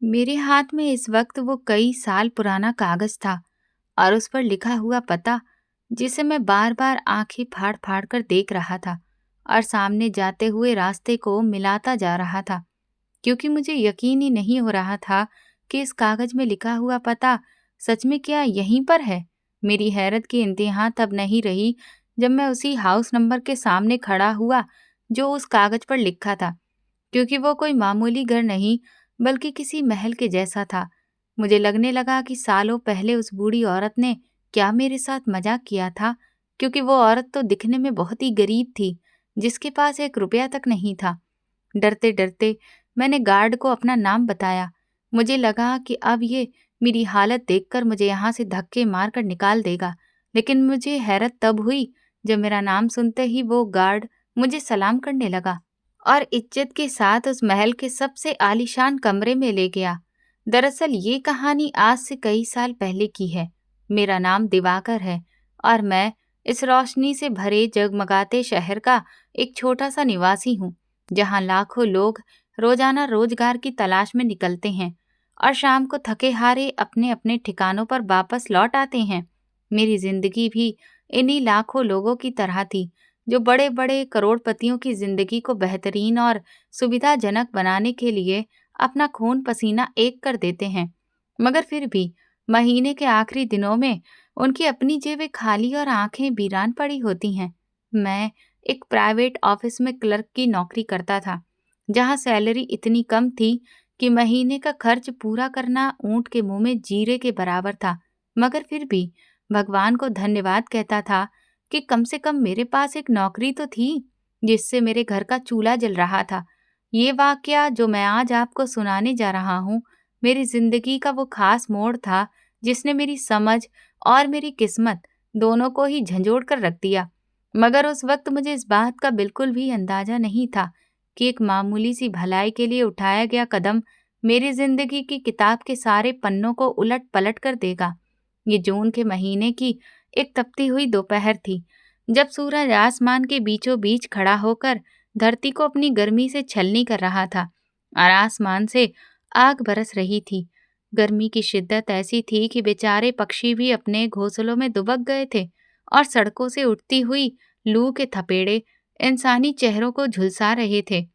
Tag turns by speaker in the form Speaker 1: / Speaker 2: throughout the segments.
Speaker 1: मेरे हाथ में इस वक्त वो कई साल पुराना कागज था और उस पर लिखा हुआ पता, जिसे मैं बार बार आंखें फाड़ फाड़ कर देख रहा था और सामने जाते हुए रास्ते को मिलाता जा रहा था, क्योंकि मुझे यकीन ही नहीं हो रहा था कि इस कागज में लिखा हुआ पता सच में क्या यहीं पर है। मेरी हैरत की इंतहा तब नहीं रही जब मैं उसी हाउस नंबर के सामने खड़ा हुआ जो उस कागज पर लिखा था, क्योंकि वो कोई मामूली घर नहीं बल्कि किसी महल के जैसा था। मुझे लगने लगा कि सालों पहले उस बूढ़ी औरत ने क्या मेरे साथ मजाक किया था, क्योंकि वो औरत तो दिखने में बहुत ही गरीब थी, जिसके पास एक रुपया तक नहीं था। डरते डरते मैंने गार्ड को अपना नाम बताया। मुझे लगा कि अब ये मेरी हालत देखकर मुझे यहाँ से धक्के मारकर निकाल देगा, लेकिन मुझे हैरत तब हुई जब मेरा नाम सुनते ही वो गार्ड मुझे सलाम करने लगा और इज्जत के साथ उस महल के सबसे आलीशान कमरे में ले गया। दरअसल ये कहानी आज से कई साल पहले की है। मेरा नाम दिवाकर है और मैं इस रोशनी से भरे जगमगाते शहर का एक छोटा सा निवासी हूँ, जहाँ लाखों लोग रोजाना रोजगार की तलाश में निकलते हैं और शाम को थके हारे अपने अपने ठिकानों पर वापस लौट आते हैं। मेरी जिंदगी भी इन्हीं लाखों लोगों की तरह थी, जो बड़े बड़े करोड़पतियों की जिंदगी को बेहतरीन और सुविधाजनक बनाने के लिए अपना खून पसीना एक कर देते हैं। मगर फिर भी महीने के आखिरी दिनों में उनकी अपनी जेबें खाली और आंखें वीरान पड़ी होती हैं। मैं एक प्राइवेट ऑफिस में क्लर्क की नौकरी करता था, जहां सैलरी इतनी कम थी कि महीने का खर्च पूरा करना ऊंट के मुंह में जीरे के बराबर था। मगर फिर भी भगवान को धन्यवाद कहता था कि कम से कम मेरे पास एक नौकरी तो थी, जिससे मेरे घर का चूल्हा जल रहा था। ये वाकया जो मैं आज आपको सुनाने जा रहा हूँ, मेरी जिंदगी का वो खास मोड़ था, जिसने मेरी समझ और मेरी किस्मत दोनों को ही झंझोड़ कर रख दिया। मगर उस वक्त मुझे इस बात का बिल्कुल भी अंदाजा नहीं था कि एक मामूली सी भलाई के लिए उठाया गया कदम मेरी जिंदगी की किताब के सारे पन्नों को उलट पलट कर देगा। ये जून के महीने की एक तपती हुई दोपहर थी, जब सूरज आसमान के बीचों बीच खड़ा होकर धरती को अपनी गर्मी से छलनी कर रहा था और आसमान से आग बरस रही थी। गर्मी की शिद्दत ऐसी थी कि बेचारे पक्षी भी अपने घोंसलों में दुबक गए थे और सड़कों से उठती हुई लू के थपेड़े इंसानी चेहरों को झुलसा रहे थे।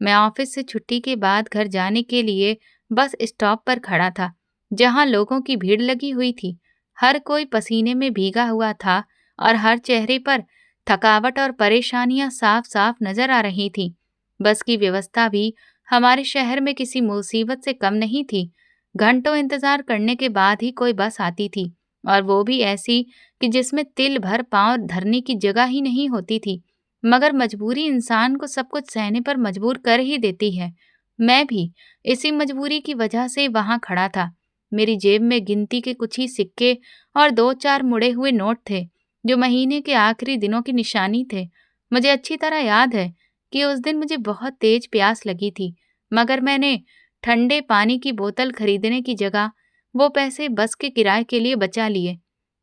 Speaker 1: मैं ऑफिस से छुट्टी के बाद घर जाने के लिए बस स्टॉप पर खड़ा था, जहां लोगों की भीड़ लगी हुई थी। हर कोई पसीने में भीगा हुआ था और हर चेहरे पर थकावट और परेशानियां साफ साफ नजर आ रही थी। बस की व्यवस्था भी हमारे शहर में किसी मुसीबत से कम नहीं थी। घंटों इंतजार करने के बाद ही कोई बस आती थी, और वो भी ऐसी कि जिसमें तिल भर पांव धरने की जगह ही नहीं होती थी। मगर मजबूरी इंसान को सब कुछ सहने पर मजबूर कर ही देती है। मैं भी इसी मजबूरी की वजह से वहां खड़ा था। मेरी जेब में गिनती के कुछ ही सिक्के और दो चार मुड़े हुए नोट थे, जो महीने के आखिरी दिनों की निशानी थे। मुझे अच्छी तरह याद है कि उस दिन मुझे बहुत तेज प्यास लगी थी, मगर मैंने ठंडे पानी की बोतल खरीदने की जगह वो पैसे बस के किराए के लिए बचा लिए,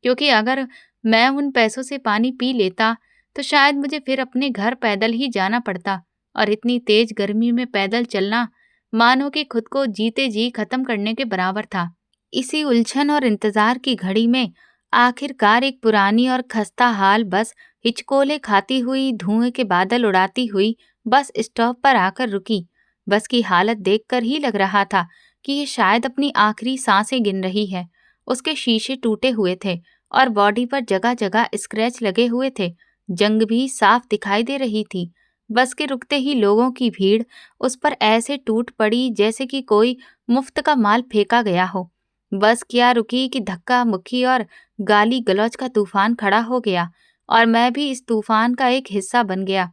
Speaker 1: क्योंकि अगर मैं उन पैसों से पानी पी लेता तो शायद मुझे फिर अपने घर पैदल ही जाना पड़ता, और इतनी तेज गर्मी में पैदल चलना मानो कि खुद को जीते जी खत्म करने के बराबर था। इसी उलझन और इंतजार की घड़ी में आखिरकार एक पुरानी और खस्ता हाल बस हिचकोले खाती हुई धुएं के बादल उड़ाती हुई बस स्टॉप पर आकर रुकी। बस की हालत देखकर ही लग रहा था कि ये शायद अपनी आखिरी सांसें गिन रही है। उसके शीशे टूटे हुए थे और बॉडी पर जगह जगह स्क्रैच लगे हुए थे। जंग भी साफ दिखाई दे रही थी। बस के रुकते ही लोगों की भीड़ उस पर ऐसे टूट पड़ी जैसे कि कोई मुफ्त का माल फेंका गया हो। बस क्या रुकी कि धक्का मुक्की और गाली गलौज का तूफान खड़ा हो गया, और मैं भी इस तूफान का एक हिस्सा बन गया।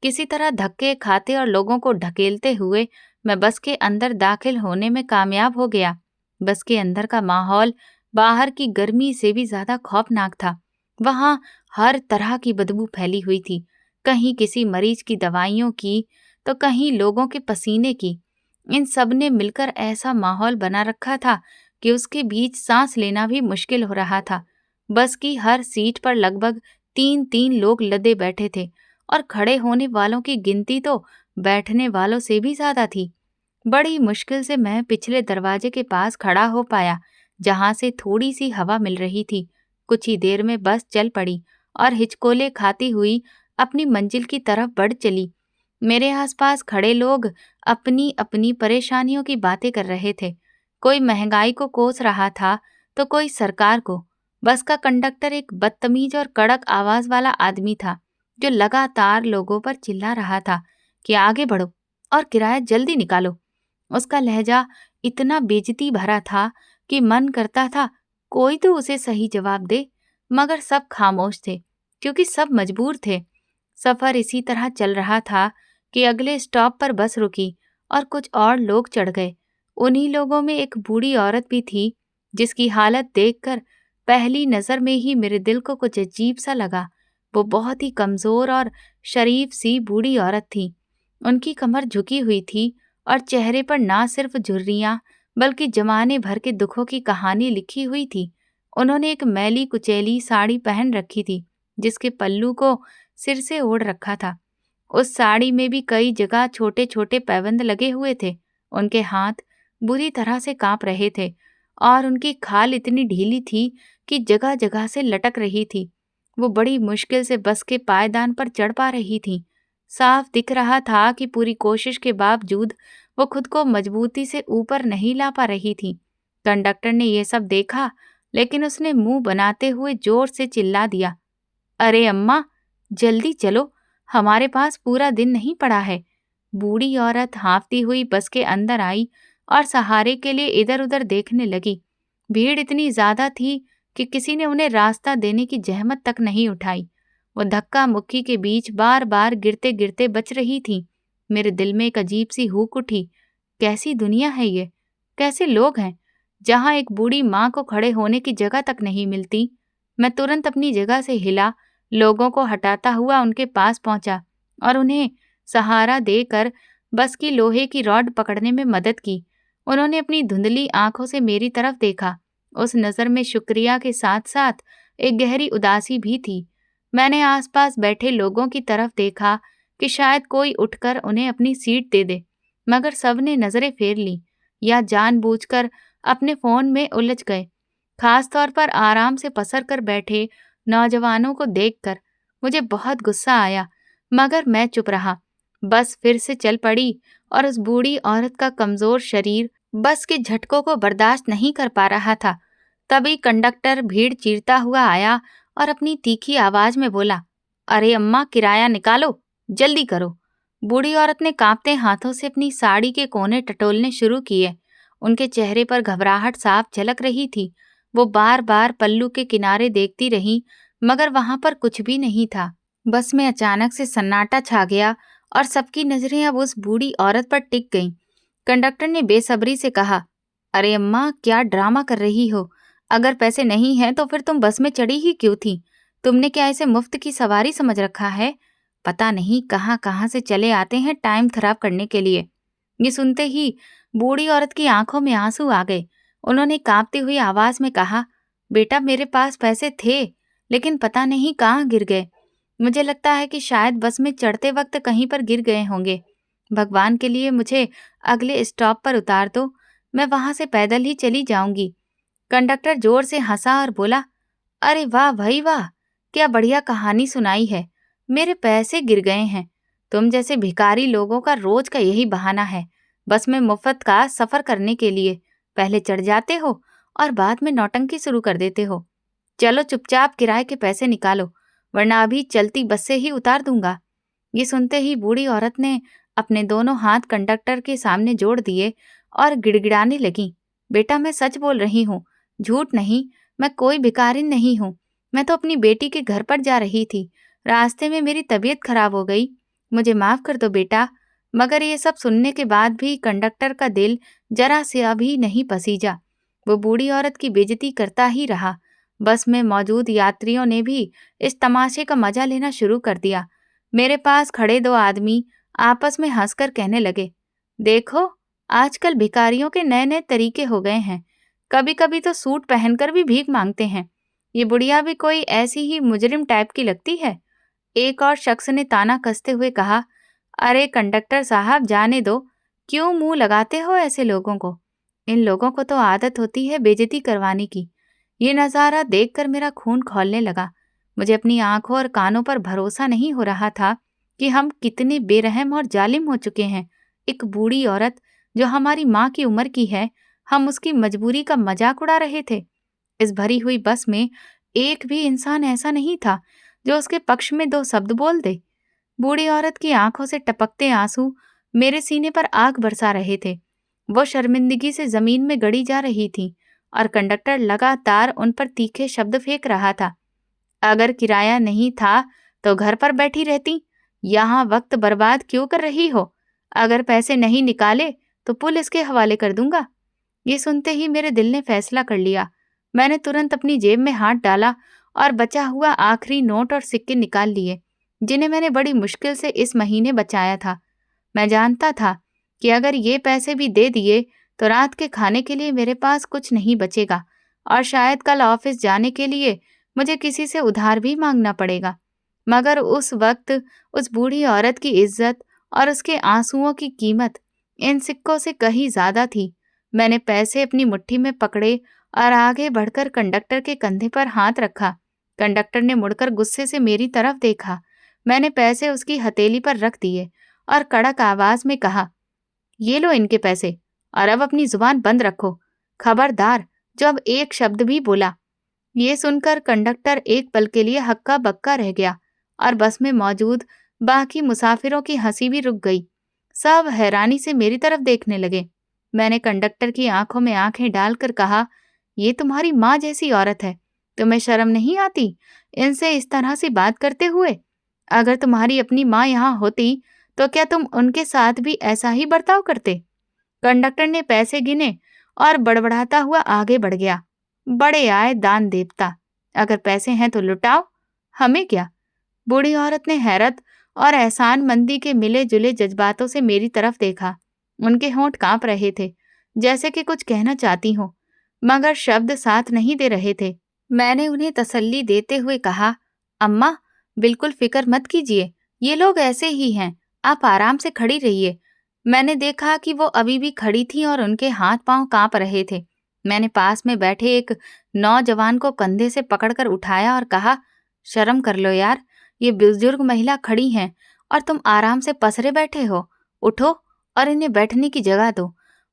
Speaker 1: किसी तरह धक्के खाते और लोगों को ढकेलते हुए मैं बस के अंदर दाखिल होने में कामयाब हो गया। बस के अंदर का माहौल बाहर की गर्मी से भी ज्यादा खौफनाक था। वहां हर तरह की बदबू फैली हुई थी, कहीं किसी मरीज की दवाइयों की, तो कहीं लोगों के पसीने की। इन सब ने मिलकर ऐसा माहौल बना रखा था कि उसके बीच सांस लेना भी मुश्किल हो रहा था। बस की हर सीट पर लगभग 3-3 लोग लदे बैठे थे, और खड़े होने वालों की गिनती तो बैठने वालों से भी ज्यादा थी। बड़ी मुश्किल से मैं पिछले दरवाजे के पास खड़ा हो पाया, जहां से थोड़ी सी हवा मिल रही थी। कुछ ही देर में बस चल पड़ी और हिचकोले खाती हुई अपनी मंजिल की तरफ बढ़ चली। मेरे आसपास खड़े लोग अपनी अपनी परेशानियों की बातें कर रहे थे। कोई महंगाई को कोस रहा था तो कोई सरकार को। बस का कंडक्टर एक बदतमीज और कड़क आवाज वाला आदमी था, जो लगातार लोगों पर चिल्ला रहा था कि आगे बढ़ो और किराया जल्दी निकालो। उसका लहजा इतना बेइज्जती भरा था कि मन करता था कोई तो उसे सही जवाब दे, मगर सब खामोश थे क्योंकि सब मजबूर थे। सफर इसी तरह चल रहा था कि अगले स्टॉप पर बस रुकी और कुछ और लोग चढ़ गए। उन्हीं लोगों में एक बूढ़ी औरत भी थी, जिसकी हालत देखकर पहली नजर में ही मेरे दिल को कुछ अजीब सा लगा। वो बहुत ही कमजोर और शरीफ सी बूढ़ी औरत थी। उनकी कमर झुकी हुई थी और चेहरे पर ना सिर्फ झुर्रियां बल्कि जमाने भर के दुखों की कहानी लिखी हुई थी। उन्होंने एक मैली कुचैली साड़ी पहन रखी थी, जिसके पल्लू को सिर से ओढ़ रखा था। उस साड़ी में भी कई जगह छोटे छोटे पैबंद लगे हुए थे। उनके हाथ बुरी तरह से कांप रहे थे और उनकी खाल इतनी ढीली थी कि जगह जगह से लटक रही थी। वो बड़ी मुश्किल से बस के पायदान पर चढ़ पा रही थी। साफ दिख रहा था कि पूरी कोशिश के बावजूद वो खुद को मजबूती से ऊपर नहीं ला पा रही थी। कंडक्टर ने यह सब देखा, लेकिन उसने मुंह बनाते हुए जोर से चिल्ला दिया, अरे अम्मा, जल्दी चलो, हमारे पास पूरा दिन नहीं पड़ा है। बूढ़ी औरत हाँफती हुई बस के अंदर आई और सहारे के लिए इधर उधर देखने लगी। भीड़ इतनी ज्यादा थी कि किसी ने उन्हें रास्ता देने की जहमत तक नहीं उठाई। वो धक्का मुक्की के बीच बार बार गिरते गिरते बच रही थी। मेरे दिल में एक अजीब सी हुक उठी। कैसी दुनिया है ये? कैसे लोग हैं जहां एक बूढ़ी माँ को खड़े होने की जगह तक नहीं मिलती? मैं तुरंत अपनी जगह से हिला, लोगों को हटाता हुआ उनके पास पहुंचा और उन्हें सहारा देकर बस की लोहे की रॉड पकड़ने में मदद की। उन्होंने अपनी धुंधली आंखों से मेरी तरफ देखा। उस नजर में शुक्रिया के साथ साथ एक गहरी उदासी भी थी। मैंने आसपास बैठे लोगों की तरफ देखा कि शायद कोई उठकर उन्हें अपनी सीट दे दे, मगर सबने नजरें फेर ली या जानबूझकर अपने फोन में उलझ गए। खास तौर पर आराम से पसर कर बैठे नौजवानों को देखकर मुझे बहुत गुस्सा आया, मगर मैं चुप रहा। बस फिर से चल पड़ी और उस बूढ़ी औरत का कमजोर शरीर बस के झटकों को बर्दाश्त नहीं कर पा रहा था। तभी कंडक्टर भीड़ चीरता हुआ आया और अपनी तीखी आवाज में बोला, अरे अम्मा, किराया निकालो, जल्दी करो। बूढ़ी औरत ने कांपते हाथों से अपनी साड़ी के कोने टटोलने शुरू किए। उनके चेहरे पर घबराहट साफ झलक रही थी। वो बार बार पल्लू के किनारे देखती रही, मगर वहां पर कुछ भी नहीं था। बस में अचानक से सन्नाटा छा गया और सबकी नजरें अब उस बूढ़ी औरत पर टिक गईं। कंडक्टर ने बेसब्री से कहा, अरे अम्मा, क्या ड्रामा कर रही हो? अगर पैसे नहीं हैं तो फिर तुम बस में चढ़ी ही क्यों थी? तुमने क्या इसे मुफ्त की सवारी समझ रखा है? पता नहीं कहाँ कहाँ से चले आते हैं टाइम खराब करने के लिए। ये सुनते ही बूढ़ी औरत की आंखों में आंसू आ गए। उन्होंने कांपती हुई आवाज में कहा, बेटा, मेरे पास पैसे थे, लेकिन पता नहीं कहाँ गिर गए। मुझे लगता है कि शायद बस में चढ़ते वक्त कहीं पर गिर गए होंगे। भगवान के लिए मुझे अगले स्टॉप पर उतार दो, मैं वहां से पैदल ही चली जाऊंगी। कंडक्टर जोर से हंसा और बोला, अरे वाह भाई वाह, क्या बढ़िया कहानी सुनाई है। मेरे पैसे गिर गए हैं। तुम जैसे भिखारी लोगों का रोज का यही बहाना है, बस में मुफ्त का सफर करने के लिए। पहले चढ़ जाते हो और बाद में नौटंकी शुरू कर देते हो। चलो चुपचाप किराए के पैसे निकालो, वरना अभी चलती बस से ही उतार दूंगा। ये सुनते ही बूढ़ी औरत ने अपने दोनों हाथ कंडक्टर के सामने जोड़ दिए और गिड़गिड़ाने लगी, बेटा, मैं सच बोल रही हूँ, झूठ नहीं। मैं कोई भिखारी नहीं हूँ। मैं तो अपनी बेटी के घर पर जा रही थी। रास्ते में मेरी तबीयत खराब हो गई। मुझे माफ कर दो बेटा। मगर ये सब सुनने के बाद भी कंडक्टर का दिल जरा से अभी नहीं पसीजा। वो बूढ़ी औरत की बेइज्जती करता ही रहा। बस में मौजूद यात्रियों ने भी इस तमाशे का मजा लेना शुरू कर दिया। मेरे पास खड़े दो आदमी आपस में हंसकर कहने लगे, देखो, आजकल भिखारियों के नए नए तरीके हो गए हैं। कभी कभी तो सूट पहनकर भी भीख मांगते हैं। ये बुढ़िया भी कोई ऐसी ही मुजरिम टाइप की लगती है। एक और शख्स ने ताना कसते हुए कहा, अरे कंडक्टर साहब, जाने दो, क्यों मुंह लगाते हो ऐसे लोगों को? इन लोगों को तो आदत होती है बेइज्जती करवाने की। ये नज़ारा देखकर मेरा खून खौलने लगा। मुझे अपनी आंखों और कानों पर भरोसा नहीं हो रहा था कि हम कितने बेरहम और जालिम हो चुके हैं। एक बूढ़ी औरत जो हमारी माँ की उम्र की है, हम उसकी मजबूरी का मजाक उड़ा रहे थे। इस भरी हुई बस में एक भी इंसान ऐसा नहीं था जो उसके पक्ष में दो शब्द बोल दे। बूढ़ी औरत की आंखों से टपकते आंसू मेरे सीने पर आग बरसा रहे थे। वो शर्मिंदगी से जमीन में गड़ी जा रही थी और कंडक्टर लगातार उन पर तीखे शब्द फेंक रहा था। अगर किराया नहीं था तो घर पर बैठी रहती। यहाँ वक्त बर्बाद क्यों कर रही हो? अगर पैसे नहीं निकाले तो पुलिस के हवाले कर दूंगा। ये सुनते ही मेरे दिल ने फैसला कर लिया। मैंने तुरंत अपनी जेब में हाथ डाला और बचा हुआ आखिरी नोट और सिक्के निकाल लिए, जिन्हें मैंने बड़ी मुश्किल से इस महीने बचाया था। मैं जानता था कि अगर ये पैसे भी दे दिए तो रात के खाने के लिए मेरे पास कुछ नहीं बचेगा और शायद कल ऑफिस जाने के लिए मुझे किसी से उधार भी मांगना पड़ेगा। मगर उस वक्त उस बूढ़ी औरत की इज्जत और उसके आंसुओं की कीमत इन सिक्कों से कहीं ज्यादा थी। मैंने पैसे अपनी मुट्ठी में पकड़े और आगे बढ़कर कंडक्टर के कंधे पर हाथ रखा। कंडक्टर ने मुड़कर गुस्से से मेरी तरफ देखा। मैंने पैसे उसकी हथेली पर रख दिए और कड़क आवाज में कहा, ये लो इनके पैसे और अब अपनी जुबान बंद रखो। खबरदार जो अब एक शब्द भी बोला। ये सुनकर कंडक्टर एक पल के लिए हक्का बक्का रह गया और बस में मौजूद बाकी मुसाफिरों की हंसी भी रुक गई। सब हैरानी से मेरी तरफ देखने लगे। मैंने कंडक्टर की आंखों में आंखें डालकर कहा, ये तुम्हारी माँ जैसी औरत है। तुम्हें शर्म नहीं आती इनसे इस तरह से बात करते हुए? अगर तुम्हारी अपनी माँ यहाँ होती तो क्या तुम उनके साथ भी ऐसा ही बर्ताव करते? कंडक्टर ने पैसे गिने और बड़बड़ाता हुआ आगे बढ़ गया। बड़े आए दान देवता, अगर पैसे हैं तो लुटाओ, हमें क्या? बूढ़ी औरत ने हैरत और एहसानमंदी के मिले जुले जज्बातों से मेरी तरफ देखा। उनके होंठ कांप रहे थे, जैसे कि कुछ कहना चाहती हो, मगर शब्द साथ नहीं दे रहे थे। मैंने उन्हें तसल्ली देते हुए कहा, अम्मा, बिल्कुल फिक्र मत कीजिए, ये लोग ऐसे ही हैं, आप आराम से खड़ी रहिए। मैंने देखा कि वो अभी भी खड़ी थी और उनके हाथ पांव कांप रहे थे। मैंने पास में बैठे एक नौजवान को कंधे से पकड़कर उठाया और कहा, शर्म कर लो यार, ये बुजुर्ग महिला खड़ी हैं और तुम आराम से पसरे बैठे हो। उठो और इन्हें बैठने की जगह दो।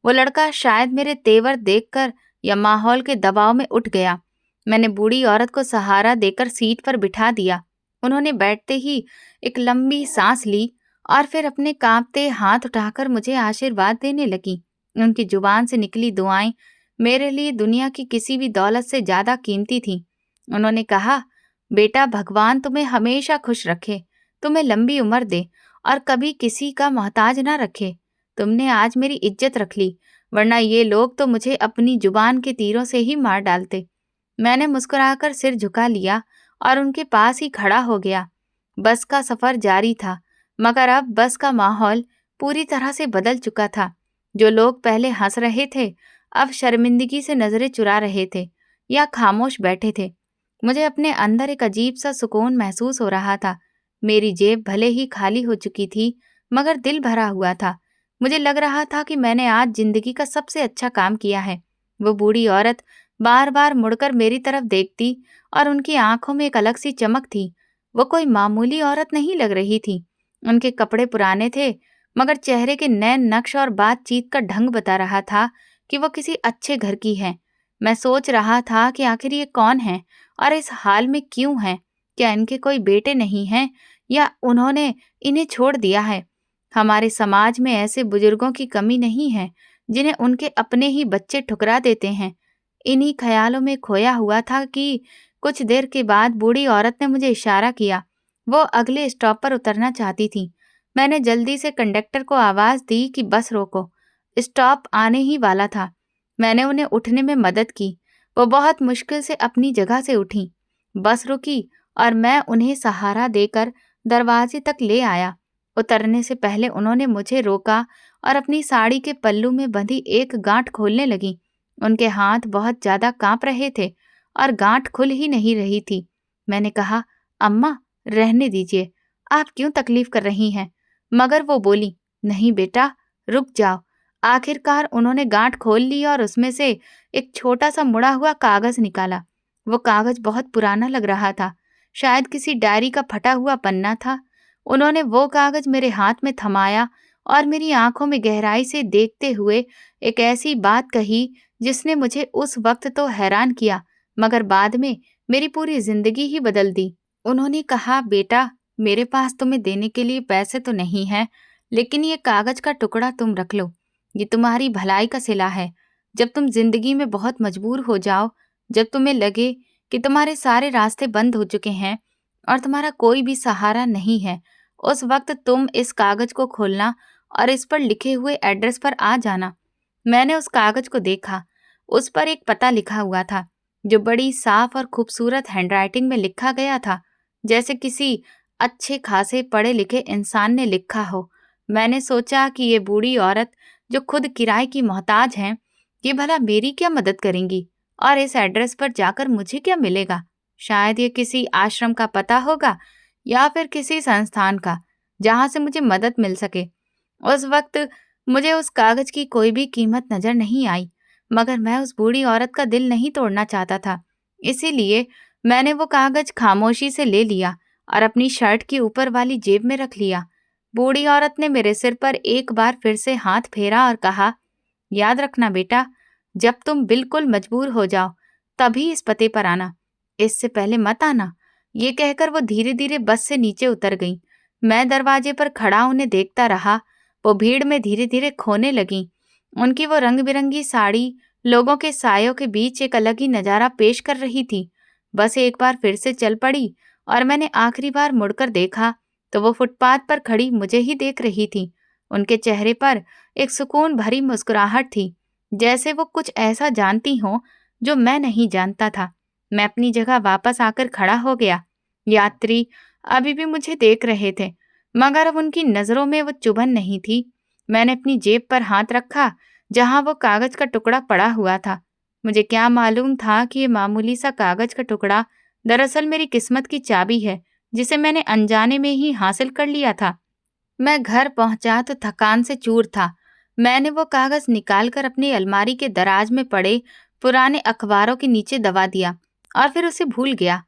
Speaker 1: वो लड़का शायद मेरे तेवर देखकर या माहौल के दबाव में उठ गया। मैंने बूढ़ी औरत को सहारा देकर सीट पर बिठा दिया। उन्होंने बैठते ही एक लंबी सांस ली और फिर अपने कांपते हाथ उठाकर मुझे आशीर्वाद देने लगी। उनकी जुबान से निकली दुआएं मेरे लिए दुनिया की किसी भी दौलत से ज्यादा कीमती थी। उन्होंने कहा, बेटा, भगवान तुम्हें हमेशा खुश रखे, तुम्हें लंबी उम्र दे और कभी किसी का मोहताज ना रखे। तुमने आज मेरी इज्जत रख ली, वरना ये लोग तो मुझे अपनी जुबान के तीरों से ही मार डालते। मैंने मुस्कुराकर सिर झुका लिया और उनके पास ही खड़ा हो गया। बस का सफर जारी था, मगर अब बस का माहौल पूरी तरह से बदल चुका था। जो लोग पहले हंस रहे थे, अब शर्मिंदगी से नजरें चुरा रहे थे या खामोश बैठे थे। मुझे अपने अंदर एक अजीब सा सुकून महसूस हो रहा था। मेरी जेब भले ही खाली हो चुकी थी, मगर दिल भरा हुआ था। मुझे लग रहा था कि मैंने आज जिंदगी का सबसे अच्छा काम किया है। वो बूढ़ी औरत बार बार मुड़कर मेरी तरफ देखती और उनकी आंखों में एक अलग सी चमक थी। वो कोई मामूली औरत नहीं लग रही थी। उनके कपड़े पुराने थे, मगर चेहरे के नए नक्श और बातचीत का ढंग बता रहा था कि वो किसी अच्छे घर की है। मैं सोच रहा था कि आखिर ये कौन है और इस हाल में क्यों है? क्या इनके कोई बेटे नहीं हैं या उन्होंने इन्हें छोड़ दिया है? हमारे समाज में ऐसे बुजुर्गों की कमी नहीं है जिन्हें उनके अपने ही बच्चे ठुकरा देते हैं। इन्हीं ख्यालों में खोया हुआ था कि कुछ देर के बाद बूढ़ी औरत ने मुझे इशारा किया। वो अगले स्टॉप पर उतरना चाहती थी। मैंने जल्दी से कंडक्टर को आवाज दी कि बस रोको, स्टॉप आने ही वाला था। मैंने उन्हें उठने में मदद की। वो बहुत मुश्किल से अपनी जगह से उठी। बस रुकी और मैं उन्हें सहारा देकर दरवाजे तक ले आया। उतरने से पहले उन्होंने मुझे रोका और अपनी साड़ी के पल्लू में बंधी एक गांठ खोलने लगी। उनके हाथ बहुत ज्यादा कांप रहे थे और गांठ खुल ही नहीं रही थी। मैंने कहा, अम्मा, रहने दीजिए, आप क्यों तकलीफ कर रही हैं? मगर वो बोली, नहीं बेटा, रुक जाओ। आखिरकार उन्होंने गांठ खोल ली और उसमें से एक छोटा सा मुड़ा हुआ कागज निकाला। वो कागज बहुत पुराना लग रहा था, शायद किसी डायरी का फटा हुआ पन्ना था। उन्होंने वो कागज मेरे हाथ में थमाया और मेरी आंखों में गहराई से देखते हुए एक ऐसी बात कही जिसने मुझे उस वक्त तो हैरान किया, मगर बाद में मेरी पूरी जिंदगी ही बदल दी। उन्होंने कहा, बेटा, मेरे पास तुम्हें देने के लिए पैसे तो नहीं है, लेकिन ये कागज का टुकड़ा तुम रख लो। ये तुम्हारी भलाई का सिला है। जब तुम जिंदगी में बहुत मजबूर हो जाओ, जब तुम्हें लगे कि तुम्हारे सारे रास्ते बंद हो चुके हैं और तुम्हारा कोई भी सहारा नहीं है, उस वक्त तुम इस कागज को खोलना और इस पर लिखे हुए एड्रेस पर आ जाना। मैंने उस कागज को देखा। उस पर एक पता लिखा हुआ था, जो बड़ी साफ और खूबसूरत हैंडराइटिंग में लिखा गया था, जैसे किसी अच्छे खासे पढ़े लिखे इंसान ने लिखा हो। मैंने सोचा कि ये बूढ़ी औरत जो खुद किराए की मोहताज हैं, ये भला मेरी क्या मदद करेंगी और इस एड्रेस पर जाकर मुझे क्या मिलेगा। शायद ये किसी आश्रम का पता होगा या फिर किसी संस्थान का, जहां से मुझे मदद मिल सके। उस वक्त मुझे उस कागज की कोई भी कीमत नजर नहीं आई, मगर मैं उस बूढ़ी औरत का दिल नहीं तोड़ना चाहता था। इसीलिए मैंने वो कागज खामोशी से ले लिया और अपनी शर्ट की ऊपर वाली जेब में रख लिया। बूढ़ी औरत ने मेरे सिर पर एक बार फिर से हाथ फेरा और कहा, याद रखना बेटा, जब तुम बिल्कुल मजबूर हो जाओ तभी इस पते पर आना, इससे पहले मत आना। ये कहकर वो धीरे धीरे बस से नीचे उतर गई। मैं दरवाजे पर खड़ा उन्हें देखता रहा। वो भीड़ में धीरे धीरे खोने लगी। उनकी वो रंग बिरंगी साड़ी लोगों के सायों के बीच एक अलग ही नजारा पेश कर रही थी। बस एक बार फिर से चल पड़ी और मैंने आखिरी बार मुड़कर देखा तो वो फुटपाथ पर खड़ी मुझे ही देख रही थी। उनके चेहरे पर एक सुकून भरी मुस्कुराहट थी, जैसे वो कुछ ऐसा जानती हो जो मैं नहीं जानता था। मैं अपनी जगह वापस आकर खड़ा हो गया। यात्री अभी भी मुझे देख रहे थे, मगर अब उनकी नजरों में वो चुभन नहीं थी। मैंने अपनी जेब पर हाथ रखा जहां वो कागज का टुकड़ा पड़ा हुआ था। मुझे क्या मालूम था कि ये मामूली सा कागज का टुकड़ा दरअसल मेरी किस्मत की चाबी है, जिसे मैंने अनजाने में ही हासिल कर लिया था। मैं घर पहुंचा तो थकान से चूर था। मैंने वो कागज निकालकर अपनी अलमारी के दराज में पड़े पुराने अखबारों के नीचे दबा दिया और फिर उसे भूल गया।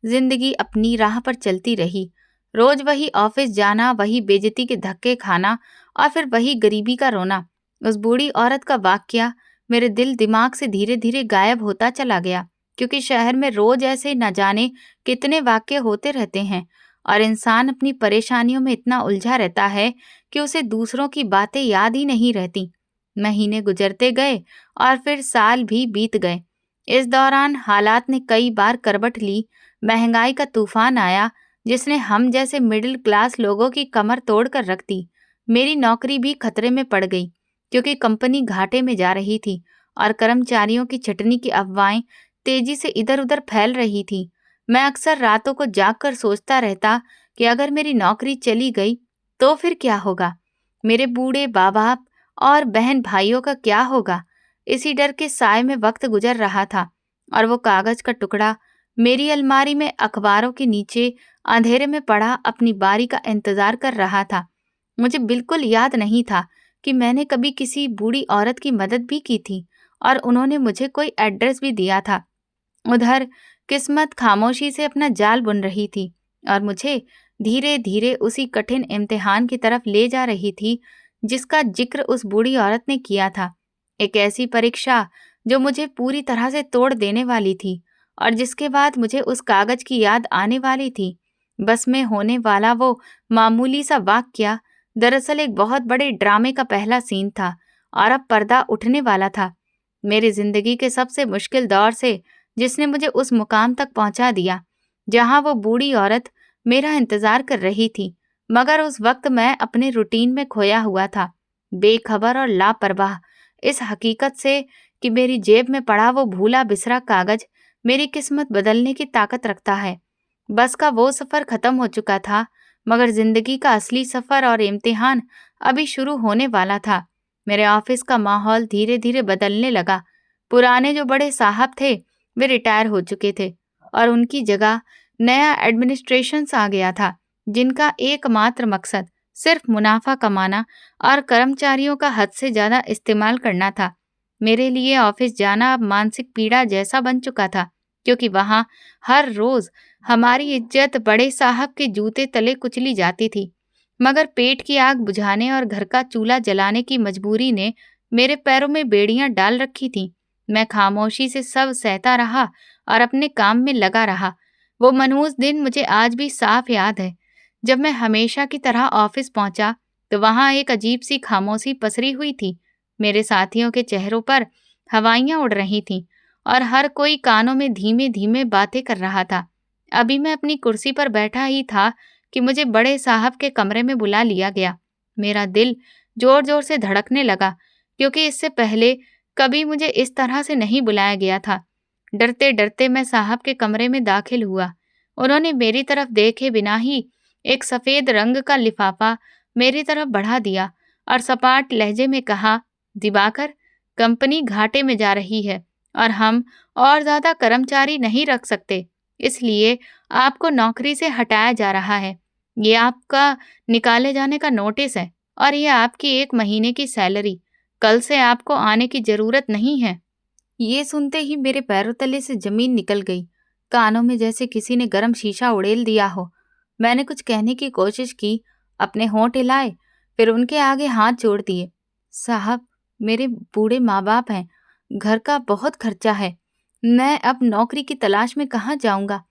Speaker 1: जिंदगी अपनी राह पर चलती रही। रोज वही ऑफिस जाना, वही बेइज्जती के धक्के खाना और फिर वही गरीबी का रोना। उस बूढ़ी औरत का वाकया मेरे दिल दिमाग से धीरे धीरे गायब होता चला गया, क्योंकि शहर में रोज ऐसे न जाने कितने वाकये होते रहते हैं और इंसान अपनी परेशानियों में इतना उलझा रहता है कि उसे दूसरों की बातें याद ही नहीं रहती। महीने गुजरते गए और फिर साल भी बीत गए। इस दौरान हालात ने कई बार करवट ली। महंगाई का तूफान आया, जिसने हम जैसे मिडिल क्लास लोगों की कमर तोड़ कर रख दी। मेरी नौकरी भी खतरे में पड़ गई, क्योंकि कंपनी घाटे में जा रही थी और कर्मचारियों की छटनी की अफवाहें तेजी से इधर उधर फैल रही थी। मैं अक्सर रातों को जागकर सोचता रहता कि अगर मेरी नौकरी चली गई तो फिर क्या होगा, मेरे बूढ़े माँ बाप और बहन भाइयों का क्या होगा। इसी डर के साए में वक्त गुजर रहा था और वो कागज का टुकड़ा मेरी अलमारी में अखबारों के नीचे अंधेरे में पड़ा अपनी बारी का इंतजार कर रहा था। मुझे बिल्कुल याद नहीं था कि मैंने कभी किसी बूढ़ी औरत की मदद भी की थी और उन्होंने मुझे कोई एड्रेस भी दिया था। उधर किस्मत खामोशी से अपना जाल बुन रही थी और मुझे धीरे धीरे उसी कठिन इम्तिहान की तरफ ले जा रही थी जिसका जिक्र उस बूढ़ी औरत ने किया था। एक ऐसी परीक्षा जो मुझे पूरी तरह से तोड़ देने वाली थी और जिसके बाद मुझे उस कागज की याद आने वाली थी। बस में होने वाला वो मामूली सा वाकया दरअसल एक बहुत बड़े ड्रामे का पहला सीन था और अब पर्दा उठने वाला था। मेरी जिंदगी के सबसे मुश्किल दौर से, जिसने मुझे उस मुकाम तक पहुंचा दिया जहां वो बूढ़ी औरत मेरा इंतजार कर रही थी। मगर उस वक्त मैं अपने रूटीन में खोया हुआ था, बेखबर और लापरवाह इस हकीकत से कि मेरी जेब में पड़ा वो भूला बिसरा कागज मेरी किस्मत बदलने की ताकत रखता है। बस का वो सफर खत्म हो चुका था, मगर जिंदगी का असली सफर और इम्तिहान अभी शुरू होने वाला था। मेरे ऑफिस का माहौल धीरे धीरे बदलने लगा। पुराने जो बड़े साहब थे वे रिटायर हो चुके थे और उनकी जगह नया एडमिनिस्ट्रेशन आ गया था, जिनका एकमात्र मकसद सिर्फ मुनाफा कमाना और कर्मचारियों का हद से ज्यादा इस्तेमाल करना था। मेरे लिए ऑफिस जाना अब मानसिक पीड़ा जैसा बन चुका था, क्योंकि वहां हर रोज हमारी इज्जत बड़े साहब के जूते तले कुचली जाती थी। मगर पेट की आग बुझाने और घर का चूल्हा जलाने की मजबूरी ने मेरे पैरों में बेड़ियां डाल रखी थीं। मैं खामोशी से सब सहता रहा और अपने काम में लगा रहा। वो मनहूस दिन मुझे आज भी साफ याद है। जब मैं हमेशा की तरह ऑफिस पहुंचा, तो वहां एक अजीब सी खामोशी पसरी हुई थी। मेरे साथियों के चेहरों पर हवाइयां उड़ रही थीं और हर कोई कानों में धीमे धीमे बातें कर रहा था। अभी मैं अपनी कुर्सी पर बैठा ही था कि मुझे बड़े साहब के कमरे में बुला लिया गया। मेरा दिल जोर जोर से धड़कने लगा, क्योंकि इससे पहले कभी मुझे इस तरह से नहीं बुलाया गया था। डरते डरते मैं साहब के कमरे में दाखिल हुआ। उन्होंने मेरी तरफ देखे बिना ही एक सफेद रंग का लिफाफा मेरी तरफ बढ़ा दिया और सपाट लहजे में कहा, दिवाकर, कंपनी घाटे में जा रही है और हम और ज्यादा कर्मचारी नहीं रख सकते, इसलिए आपको नौकरी से हटाया जा रहा है। ये आपका निकाले जाने का नोटिस है और ये आपकी 1 महीने की सैलरी। कल से आपको आने की जरूरत नहीं है। ये सुनते ही मेरे पैरों तले से जमीन निकल गई। कानों में जैसे किसी ने गर्म शीशा उड़ेल दिया हो। मैंने कुछ कहने की कोशिश की, अपने होंठ हिलाए, फिर उनके आगे हाथ जोड़ दिए। साहब, मेरे बूढ़े माँ बाप हैं, घर का बहुत खर्चा है, मैं अब नौकरी की तलाश में कहाँ जाऊंगा।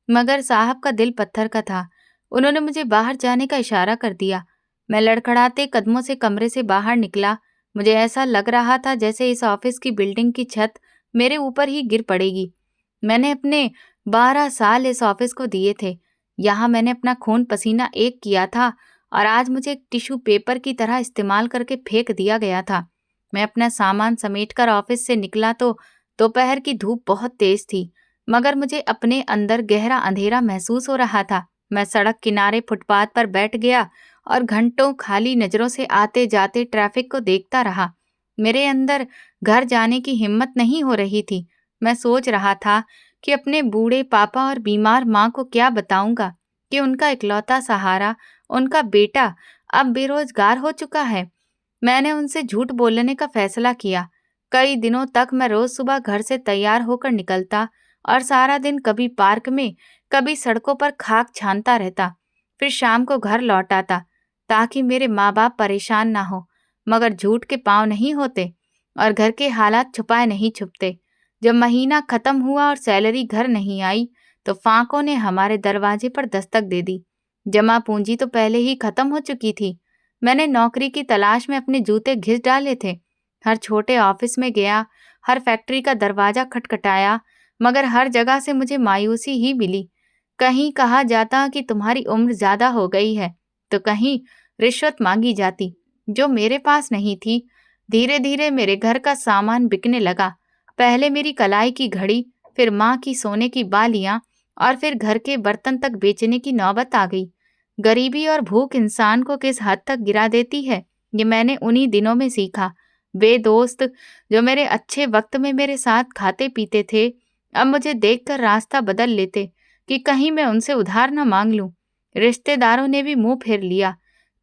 Speaker 1: मगर साहब का दिल पत्थर का था। उन्होंने मुझे बाहर जाने का इशारा कर दिया। मैं लड़खड़ाते कदमों से कमरे से बाहर निकला। मुझे ऐसा लग रहा था जैसे इस ऑफिस की बिल्डिंग की छत मेरे ऊपर ही गिर पड़ेगी। मैंने अपने 12 साल इस ऑफिस को दिए थे। यहाँ मैंने अपना खून पसीना एक किया था और आज मुझे एक टिश्यू पेपर की तरह इस्तेमाल करके फेंक दिया गया था। मैं अपना सामान समेटकर ऑफिस से निकला तो दोपहर की धूप बहुत तेज थी, मगर मुझे अपने अंदर गहरा अंधेरा महसूस हो रहा था। मैं सड़क किनारे फुटपाथ पर बैठ गया और घंटों खाली नजरों से आते जाते ट्रैफिक को देखता रहा। मेरे अंदर घर जाने की हिम्मत नहीं हो रही थी। मैं सोच रहा था कि अपने बूढ़े पापा और बीमार माँ को क्या बताऊंगा कि उनका इकलौता सहारा, उनका बेटा, अब बेरोजगार हो चुका है। मैंने उनसे झूठ बोलने का फैसला किया। कई दिनों तक मैं रोज सुबह घर से तैयार होकर निकलता और सारा दिन कभी पार्क में, कभी सड़कों पर खाक छानता रहता। फिर शाम को घर लौट आता ताकि मेरे माँ बाप परेशान ना हो। मगर झूठ के पाँव नहीं होते और घर के हालात छुपाए नहीं छुपते। जब महीना खत्म हुआ और सैलरी घर नहीं आई, तो फांकों ने हमारे दरवाजे पर दस्तक दे दी। जमा पूंजी तो पहले ही खत्म हो चुकी थी। मैंने नौकरी की तलाश में अपने जूते घिस डाले थे। हर छोटे ऑफिस में गया, हर फैक्ट्री का दरवाजा खटखटाया, मगर हर जगह से मुझे मायूसी ही मिली। कहीं कहा जाता कि तुम्हारी उम्र ज्यादा हो गई है, तो कहीं रिश्वत मांगी जाती, जो मेरे पास नहीं थी। धीरे धीरे मेरे घर का सामान बिकने लगा। पहले मेरी कलाई की घड़ी, फिर माँ की सोने की बालियां और फिर घर के बर्तन तक बेचने की नौबत आ गई। गरीबी और भूख इंसान को किस हद तक गिरा देती है, ये मैंने उन्हीं दिनों में सीखा। वे दोस्त जो मेरे अच्छे वक्त में मेरे साथ खाते पीते थे, अब मुझे देखकर रास्ता बदल लेते कि कहीं मैं उनसे उधार न मांग लूं। रिश्तेदारों ने भी मुंह फेर लिया।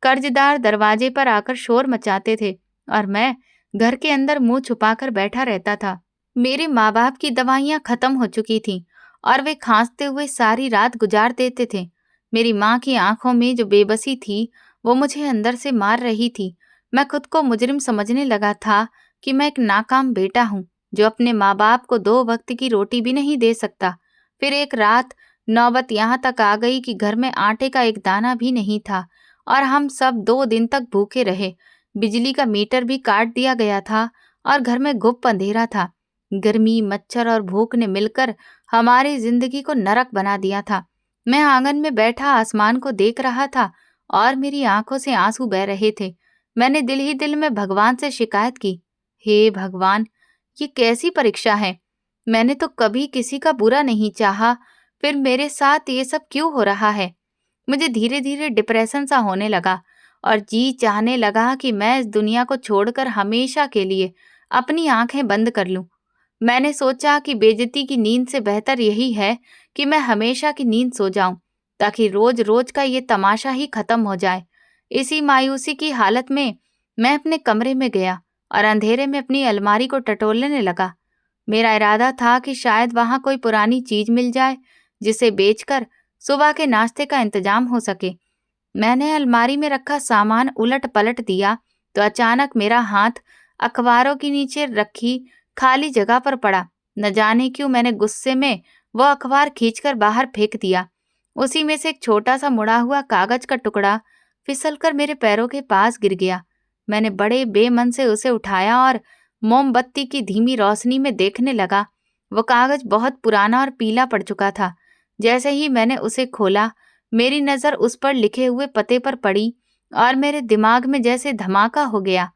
Speaker 1: कर्जदार दरवाजे पर आकर शोर मचाते थे और मैं घर के अंदर मुंह छुपाकर बैठा रहता था। मेरे माँ बाप की दवाइयाँ खत्म हो चुकी थीं और वे खांसते हुए सारी रात गुजार देते थे। मेरी माँ की आंखों में जो बेबसी थी, वो मुझे अंदर से मार रही थी। मैं खुद को मुजरिम समझने लगा था कि मैं एक नाकाम बेटा हूँ, जो अपने माँ बाप को 2 वक्त की रोटी भी नहीं दे सकता। फिर एक रात नौबत यहाँ तक आ गई कि घर में आटे का एक दाना भी नहीं था और हम सब 2 दिन तक भूखे रहे। बिजली का मीटर भी काट दिया गया था और घर में गुप्त अंधेरा था। गर्मी, मच्छर और भूख ने मिलकर हमारी जिंदगी को नरक बना दिया था। मैं आंगन में बैठा आसमान को देख रहा था और मेरी आंखों से आंसू बह रहे थे। मैंने दिल ही दिल में भगवान से शिकायत की, हे भगवान, ये कैसी परीक्षा है? मैंने तो कभी किसी का बुरा नहीं चाहा, फिर मेरे साथ ये सब क्यों हो रहा है? मुझे धीरे धीरे डिप्रेशन सा होने लगा और जी चाहने लगा कि मैं इस दुनिया को छोड़कर हमेशा के लिए अपनी आंखें बंद कर लूं। मैंने सोचा कि बेइज्जती की नींद से बेहतर यही है कि मैं हमेशा की नींद सो जाऊं, ताकि रोज रोज का ये तमाशा ही खत्म हो जाए। इसी मायूसी की हालत में मैं अपने कमरे में गया और अंधेरे में अपनी अलमारी को टटोलने लगा। मेरा इरादा था कि शायद वहां कोई पुरानी चीज मिल जाए जिसे बेचकर सुबह के नाश्ते का इंतजाम हो सके। मैंने अलमारी में रखा सामान उलट पलट दिया तो अचानक मेरा हाथ अखबारों के नीचे रखी खाली जगह पर पड़ा। न जाने क्यों मैंने गुस्से में वह अखबार खींचकर बाहर फेंक दिया। उसी में से एक छोटा सा मुड़ा हुआ कागज का टुकड़ा फिसलकर मेरे पैरों के पास गिर गया। मैंने बड़े बेमन से उसे उठाया और मोमबत्ती की धीमी रोशनी में देखने लगा। वो कागज बहुत पुराना और पीला पड़ चुका था। जैसे ही मैंने उसे खोला, मेरी नजर उस पर लिखे हुए पते पर पड़ी और मेरे दिमाग में जैसे धमाका हो गया।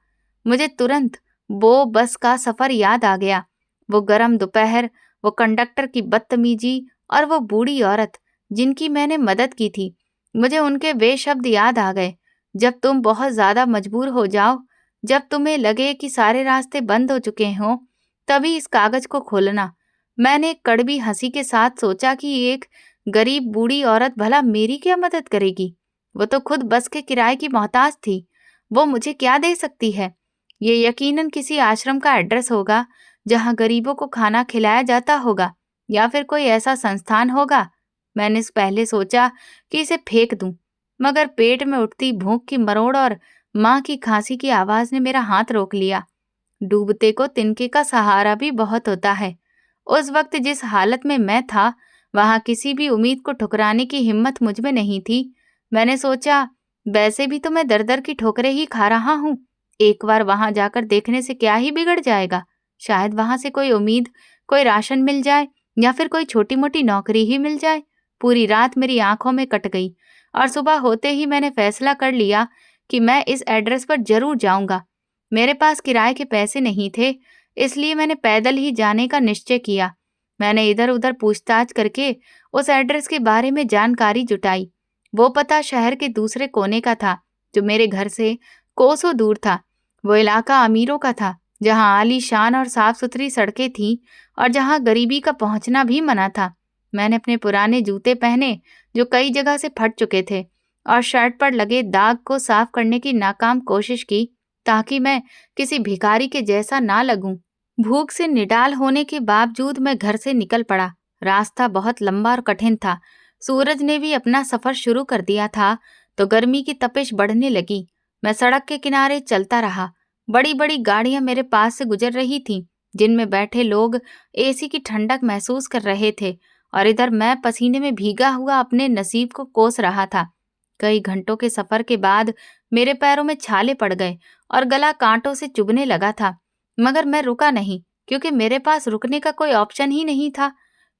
Speaker 1: मुझे तुरंत वो बस का सफर याद आ गया। वो गर्म दोपहर, वो कंडक्टर की बदतमीजी और वो बूढ़ी औरत जिनकी मैंने मदद की थी। मुझे उनके वे शब्द याद आ गए, जब तुम बहुत ज्यादा मजबूर हो जाओ, जब तुम्हें लगे कि सारे रास्ते बंद हो चुके हों, तभी इस कागज को खोलना। मैंने एक कड़वी हंसी के साथ सोचा कि एक गरीब बूढ़ी औरत भला मेरी क्या मदद करेगी। वो तो खुद बस के किराए की मोहताज थी। वो मुझे क्या दे सकती है? ये यकीनन किसी आश्रम का एड्रेस होगा जहां गरीबों को खाना खिलाया जाता होगा, या फिर कोई ऐसा संस्थान होगा। मैंने इस पहले सोचा कि इसे फेंक दूं, मगर पेट में उठती भूख की मरोड़ और माँ की खांसी की आवाज ने मेरा हाथ रोक लिया। डूबते को तिनके का सहारा भी बहुत होता है। उस वक्त जिस हालत में मैं था, वहां किसी भी उम्मीद को ठुकराने की हिम्मत मुझ में नहीं थी। मैंने सोचा, वैसे भी तो मैं दर दर की ठोकरें ही खा रहा हूँ। एक बार वहां जाकर देखने से क्या ही बिगड़ जाएगा। शायद वहां से कोई उम्मीद, कोई राशन मिल जाए, या फिर कोई छोटी मोटी नौकरी ही मिल जाए। पूरी रात मेरी आंखों में कट गई और सुबह होते ही मैंने फैसला कर लिया कि मैं इस एड्रेस पर जरूर जाऊंगा। मेरे पास किराए के पैसे नहीं थे, इसलिए मैंने पैदल ही जाने का निश्चय किया। मैंने इधर उधर पूछताछ करके उस एड्रेस के बारे में जानकारी जुटाई। वो पता शहर के दूसरे कोने का था, जो मेरे घर से कोसों दूर था। वो इलाका अमीरों का था, जहां आलीशान और साफ सुथरी सड़कें थीं और जहां गरीबी का पहुंचना भी मना था। मैंने अपने पुराने जूते पहने, जो कई जगह से फट चुके थे, और शर्ट पर लगे दाग को साफ करने की नाकाम कोशिश की, ताकि मैं किसी भिखारी के जैसा ना लगूं। भूख से निडाल होने के बावजूद मैं घर से निकल पड़ा। रास्ता बहुत लंबा और कठिन था। सूरज ने भी अपना सफर शुरू कर दिया था, तो गर्मी की तपिश बढ़ने लगी। मैं सड़क के किनारे चलता रहा। बड़ी बड़ी गाड़ियां मेरे पास से गुजर रही थीं, जिनमें बैठे लोग एसी की ठंडक महसूस कर रहे थे, और इधर मैं पसीने में भीगा हुआ अपने नसीब को कोस रहा था। कई घंटों के सफर के बाद मेरे पैरों में छाले पड़ गए और गला कांटों से चुभने लगा था, मगर मैं रुका नहीं, क्योंकि मेरे पास रुकने का कोई ऑप्शन ही नहीं था।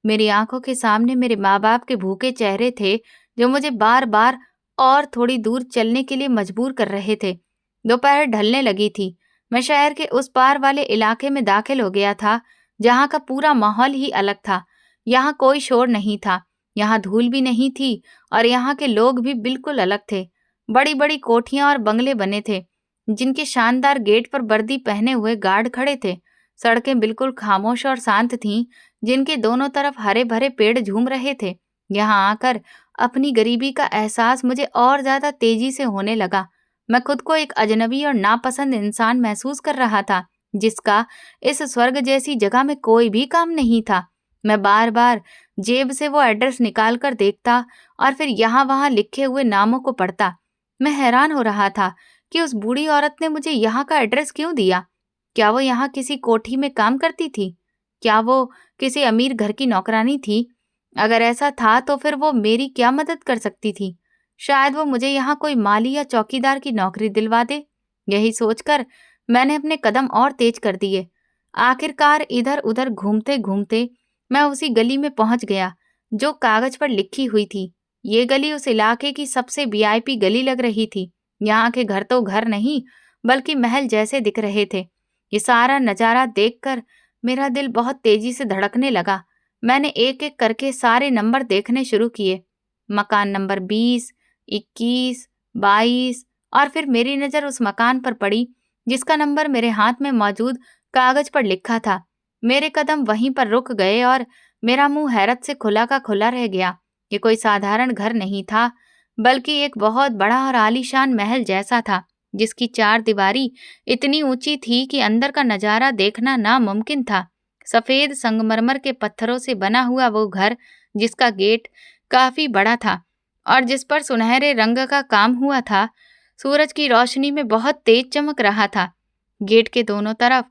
Speaker 1: मेरी आंखों के सामने मेरे माँ बाप के भूखे चेहरे थे, जो मुझे बार बार और थोड़ी दूर चलने के लिए मजबूर कर रहे थे। दोपहर ढलने लगी थी। मैं शहर के उस पार वाले इलाके में दाखिल हो गया था, जहाँ का पूरा माहौल ही अलग था। यहाँ कोई शोर नहीं था, यहाँ धूल भी नहीं थी, और यहाँ के लोग भी बिल्कुल अलग थे। बड़ी बड़ी कोठियां और बंगले बने थे, जिनके शानदार गेट पर वर्दी पहने हुए गार्ड खड़े थे। सड़कें बिल्कुल खामोश और शांत थीं, जिनके दोनों तरफ हरे भरे पेड़ झूम रहे थे। यहाँ आकर अपनी गरीबी का एहसास मुझे और ज्यादा तेजी से होने लगा। मैं खुद को एक अजनबी और नापसंद इंसान महसूस कर रहा था, जिसका इस स्वर्ग जैसी जगह में कोई भी काम नहीं था। मैं बार बार जेब से वो एड्रेस निकाल कर देखता और फिर यहाँ वहाँ लिखे हुए नामों को पढ़ता। मैं हैरान हो रहा था कि उस बूढ़ी औरत ने मुझे यहाँ का एड्रेस क्यों दिया। क्या वो यहाँ किसी कोठी में काम करती थी? क्या वो किसी अमीर घर की नौकरानी थी? अगर ऐसा था तो फिर वो मेरी क्या मदद कर सकती थी? शायद वो मुझे यहाँ कोई माली या चौकीदार की नौकरी दिलवा दे। यही सोचकर मैंने अपने कदम और तेज कर दिए। आखिरकार इधर उधर घूमते घूमते मैं उसी गली में पहुंच गया जो कागज पर लिखी हुई थी। ये गली उस इलाके की सबसे वीआईपी गली लग रही थी। यहाँ के घर तो घर नहीं, बल्कि महल जैसे दिख रहे थे। ये सारा नजारा देखकर मेरा दिल बहुत तेजी से धड़कने लगा। मैंने एक एक करके सारे नंबर देखने शुरू किए। मकान नंबर 20, 21, 22, और फिर मेरी नजर उस मकान पर पड़ी जिसका नंबर मेरे हाथ में मौजूद कागज पर लिखा था। मेरे कदम वहीं पर रुक गए और मेरा मुंह हैरत से खुला का खुला रह गया। ये कोई साधारण घर नहीं था, बल्कि एक बहुत बड़ा और आलीशान महल जैसा था, जिसकी चार दीवारी इतनी ऊंची थी कि अंदर का नजारा देखना नामुमकिन था। सफेद संगमरमर के पत्थरों से बना हुआ वो घर, जिसका गेट काफी बड़ा था और जिस पर सुनहरे रंग का काम हुआ था, सूरज की रोशनी में बहुत तेज चमक रहा था। गेट के दोनों तरफ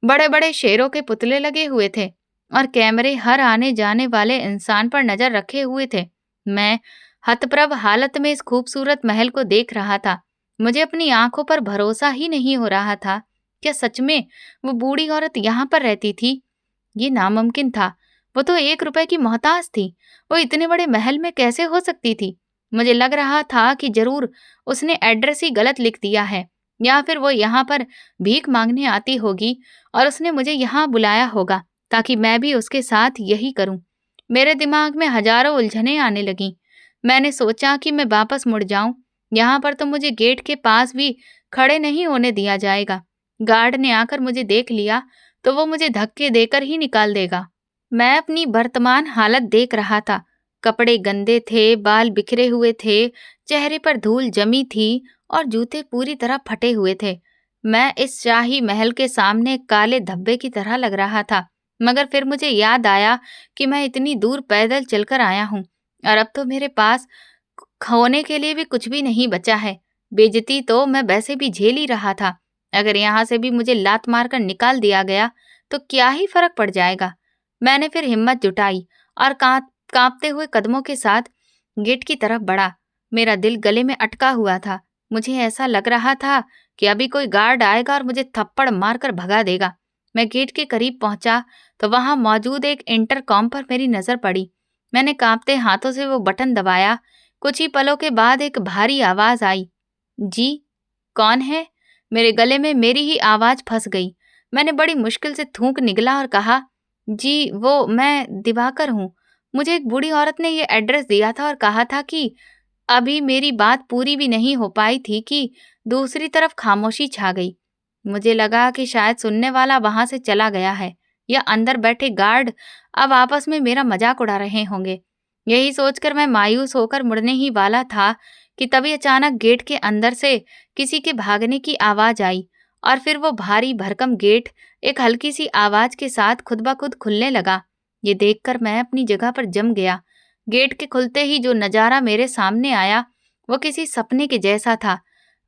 Speaker 1: बड़े बड़े शेरों के पुतले लगे हुए थे और कैमरे हर आने जाने वाले इंसान पर नजर रखे हुए थे। मैं हतप्रभ हालत में इस खूबसूरत महल को देख रहा था। मुझे अपनी आंखों पर भरोसा ही नहीं हो रहा था। क्या सच में वो बूढ़ी औरत यहाँ पर रहती थी? ये नामुमकिन था। वो तो 1 रुपए की मोहताज थी। वो इतने बड़े महल में कैसे हो सकती थी? मुझे लग रहा था कि जरूर उसने एड्रेस ही गलत लिख दिया है, या फिर वो यहाँ पर भीख मांगने आती होगी और उसने मुझे यहाँ बुलाया होगा ताकि मैं भी उसके साथ यही करूं। मेरे दिमाग में हजारों उलझनें आने लगीं। मैंने सोचा कि मैं वापस मुड़ जाऊं। यहाँ पर तो मुझे गेट के पास भी खड़े नहीं होने दिया जाएगा। गार्ड ने आकर मुझे देख लिया तो वो मुझे धक्के देकर ही निकाल देगा। मैं अपनी वर्तमान हालत देख रहा था। कपड़े गंदे थे, बाल बिखरे हुए थे, चेहरे पर धूल जमी थी और जूते पूरी तरह फटे हुए थे। मैं इस शाही महल के सामने काले धब्बे की तरह लग रहा था। मगर फिर मुझे याद आया कि मैं इतनी दूर पैदल चलकर आया हूँ और अब तो मेरे पास खोने के लिए भी कुछ भी नहीं बचा है। बेइज्जती तो मैं वैसे भी झेल ही रहा था। अगर यहाँ से भी मुझे लात मारकर निकाल दिया गया तो क्या ही फर्क पड़ जाएगा। मैंने फिर हिम्मत जुटाई और कांपते हुए कदमों के साथ गेट की तरफ बढ़ा। मेरा दिल गले में अटका हुआ था। मुझे ऐसा लग रहा था कि अभी कोई गार्ड आएगा और मुझे थप्पड़ मारकर भगा देगा। मैं गेट के करीब पहुंचा तो वहां मौजूद एक इंटरकॉम पर मेरी नजर पड़ी। मैंने कांपते हाथों से वो बटन दबाया। कुछ ही पलों के बाद एक भारी आवाज आई। जी, कौन है? मेरे गले में मेरी ही आवाज फंस गई। मैंने बड़ी मुश्किल से थूक निगला और कहा, जी, वो मैं दिवाकर हूँ। मुझे एक बूढ़ी औरत ने ये एड्रेस दिया था और कहा था कि अभी मेरी बात पूरी भी नहीं हो पाई थी कि दूसरी तरफ खामोशी छा गई। मुझे लगा कि शायद सुनने वाला वहां से चला गया है या अंदर बैठे गार्ड अब आपस में मेरा मजाक उड़ा रहे होंगे। यही सोचकर मैं मायूस होकर मुड़ने ही वाला था कि तभी अचानक गेट के अंदर से किसी के भागने की आवाज आई और फिर वो भारी भरकम गेट एक हल्की सी आवाज के साथ खुद ब खुद खुलने लगा। ये देखकर मैं अपनी जगह पर जम गया। गेट के खुलते ही जो नजारा मेरे सामने आया वो किसी सपने के जैसा था।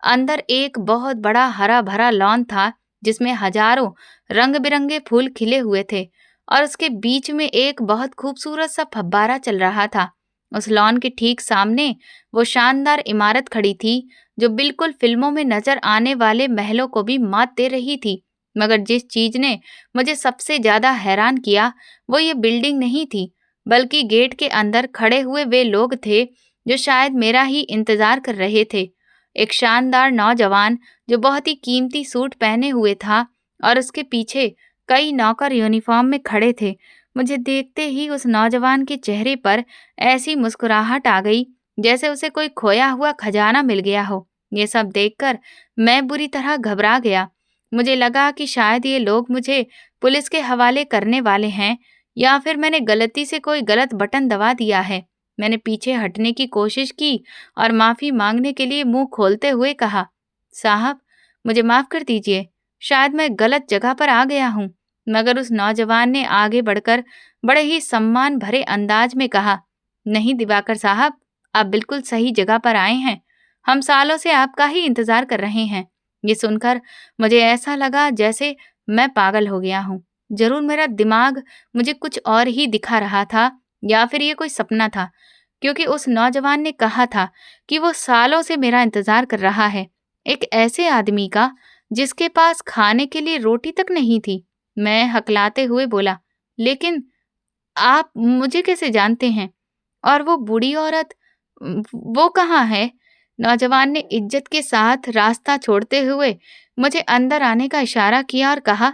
Speaker 1: अंदर एक बहुत बड़ा हरा भरा लॉन था जिसमें हजारों रंग बिरंगे फूल खिले हुए थे और उसके बीच में एक बहुत खूबसूरत सा फव्वारा चल रहा था। उस लॉन के ठीक सामने वो शानदार इमारत खड़ी थी जो बिल्कुल फिल्मों में नजर आने वाले महलों को भी मात दे रही थी। मगर जिस चीज ने मुझे सबसे ज्यादा हैरान किया वो ये बिल्डिंग नहीं थी, बल्कि गेट के अंदर खड़े हुए वे लोग थे जो शायद मेरा ही इंतजार कर रहे थे। एक शानदार नौजवान जो बहुत ही कीमती सूट पहने हुए था और उसके पीछे कई नौकर यूनिफॉर्म में खड़े थे। मुझे देखते ही उस नौजवान के चेहरे पर ऐसी मुस्कुराहट आ गई जैसे उसे कोई खोया हुआ खजाना मिल गया हो। ये सब देखकर मैं बुरी तरह घबरा गया। मुझे लगा कि शायद ये लोग मुझे पुलिस के हवाले करने वाले हैं या फिर मैंने गलती से कोई गलत बटन दबा दिया है। मैंने पीछे हटने की कोशिश की और माफी मांगने के लिए मुंह खोलते हुए कहा, साहब, मुझे माफ कर दीजिए, शायद मैं गलत जगह पर आ गया हूँ। मगर उस नौजवान ने आगे बढ़कर बड़े ही सम्मान भरे अंदाज में कहा, नहीं दिवाकर साहब, आप बिल्कुल सही जगह पर आए हैं। हम सालों से आपका ही इंतजार कर रहे हैं। ये सुनकर मुझे ऐसा लगा जैसे मैं पागल हो गया हूँ। जरूर मेरा दिमाग मुझे कुछ और ही दिखा रहा था या फिर ये कोई सपना था, क्योंकि उस नौजवान ने कहा था कि वो सालों से मेरा इंतजार कर रहा है, एक ऐसे आदमी का जिसके पास खाने के लिए रोटी तक नहीं थी। मैं हकलाते हुए बोला, लेकिन आप मुझे कैसे जानते हैं? और वो बूढ़ी औरत, वो कहाँ है? नौजवान ने इज्जत के साथ रास्ता छोड़ते हुए मुझे अंदर आने का इशारा किया और कहा,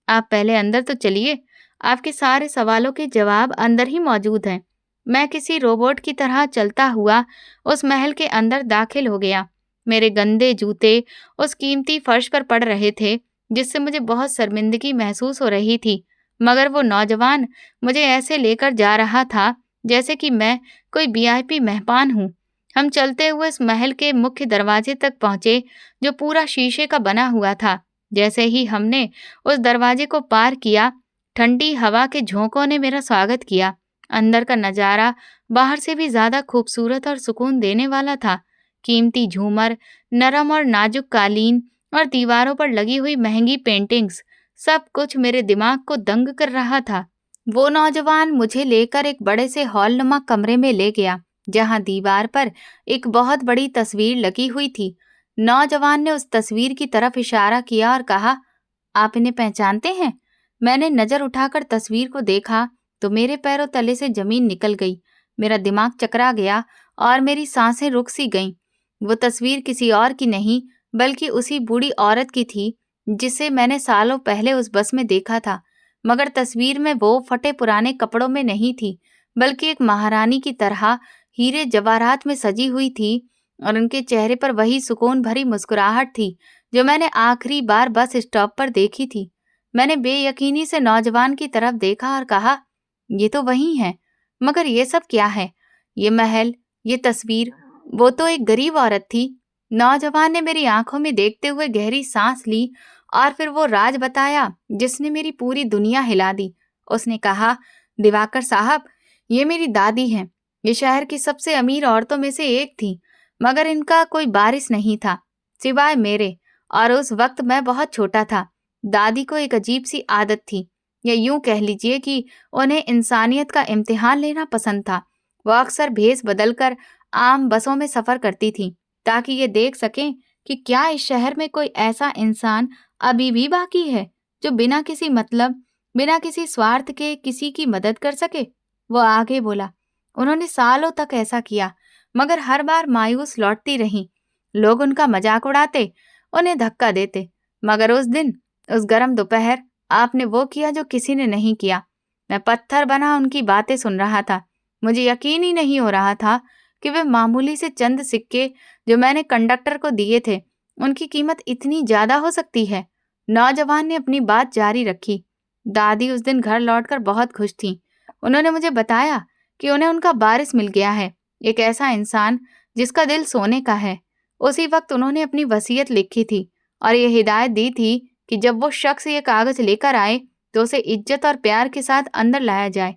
Speaker 1: आप पहले अंदर तो चलिए, आपके सारे सवालों के जवाब अंदर ही मौजूद हैं। मैं किसी रोबोट की तरह चलता हुआ उस महल के अंदर दाखिल हो गया। मेरे गंदे जूते उस कीमती फर्श पर पड़ रहे थे जिससे मुझे बहुत शर्मिंदगी महसूस हो रही थी। मगर वो नौजवान मुझे ऐसे लेकर जा रहा था जैसे कि मैं कोई वीआईपी मेहमान हूँ। हम चलते हुए उस महल के मुख्य दरवाजे तक पहुंचे, जो पूरा शीशे का बना हुआ था। जैसे ही हमने उस दरवाजे को पार किया, ठंडी हवा के झोंकों ने मेरा स्वागत किया। अंदर का नजारा बाहर से भी ज्यादा खूबसूरत और सुकून देने वाला था। कीमती झूमर, नरम और नाजुक कालीन और दीवारों पर लगी हुई महंगी पेंटिंग्स, सब कुछ मेरे दिमाग को दंग कर रहा था। वो नौजवान मुझे लेकर एक बड़े से हॉलनुमा कमरे में ले गया, जहां दीवार पर एक बहुत बड़ी तस्वीर लगी हुई थी। नौजवान ने उस तस्वीर की तरफ इशारा किया और कहा, आप इन्हें पहचानते हैं? मैंने नजर उठाकर तस्वीर को देखा तो मेरे पैरों तले से जमीन निकल गई। मेरा दिमाग चकरा गया और मेरी सांसें रुक सी गईं। वो तस्वीर किसी और की नहीं, बल्कि उसी बूढ़ी औरत की थी जिसे मैंने सालों पहले उस बस में देखा था। मगर तस्वीर में वो फटे पुराने कपड़ों में नहीं थी, बल्कि एक महारानी की तरह हीरे जवाहरात में सजी हुई थी, और उनके चेहरे पर वही सुकून भरी मुस्कुराहट थी जो मैंने आखिरी बार बस स्टॉप पर देखी थी। मैंने बेयकीनी से नौजवान की तरफ देखा और कहा, ये तो वही है, मगर ये सब क्या है? ये महल, ये तस्वीर, वो तो एक गरीब औरत थी। नौजवान ने मेरी आंखों में देखते हुए गहरी सांस ली और फिर वो राज बताया जिसने मेरी पूरी दुनिया हिला दी। उसने कहा, दिवाकर साहब, ये मेरी दादी हैं। ये शहर की सबसे अमीर औरतों में से एक थी, मगर इनका कोई वारिस नहीं था सिवाय मेरे, और उस वक्त मैं बहुत छोटा था। दादी को एक अजीब सी आदत थी, या यूं कह लीजिए कि उन्हें इंसानियत का इम्तिहान लेना पसंद था। वो अक्सर भेस बदलकर आम बसों में सफर करती थी, ताकि ये देख सकें कि क्या इस शहर में कोई ऐसा इंसान अभी भी बाकी है जो बिना किसी मतलब, बिना किसी स्वार्थ के किसी की मदद कर सके। वो आगे बोला, उन्होंने सालों तक ऐसा किया, मगर हर बार मायूस लौटती रहीं। लोग उनका मजाक उड़ाते, उन्हें धक्का देते, मगर उस दिन, उस गर्म दोपहर, आपने वो किया जो किसी ने नहीं किया। मैं पत्थर बना उनकी बातें सुन रहा था। मुझे यकीन ही नहीं हो रहा था कि वे मामूली से चंद सिक्के जो मैंने कंडक्टर को दिए थे, उनकी कीमत इतनी ज्यादा हो सकती है। नौजवान ने अपनी बात जारी रखी। दादी उस दिन घर लौटकर बहुत खुश थीं। उन्होंने मुझे बताया कि उन्हें उनका वारिस मिल गया है, एक ऐसा इंसान जिसका दिल सोने का है। उसी वक्त उन्होंने अपनी वसीयत लिखी थी और ये हिदायत दी थी कि जब वो शख्स ये कागज लेकर आए तो उसे इज्जत और प्यार के साथ अंदर लाया जाए।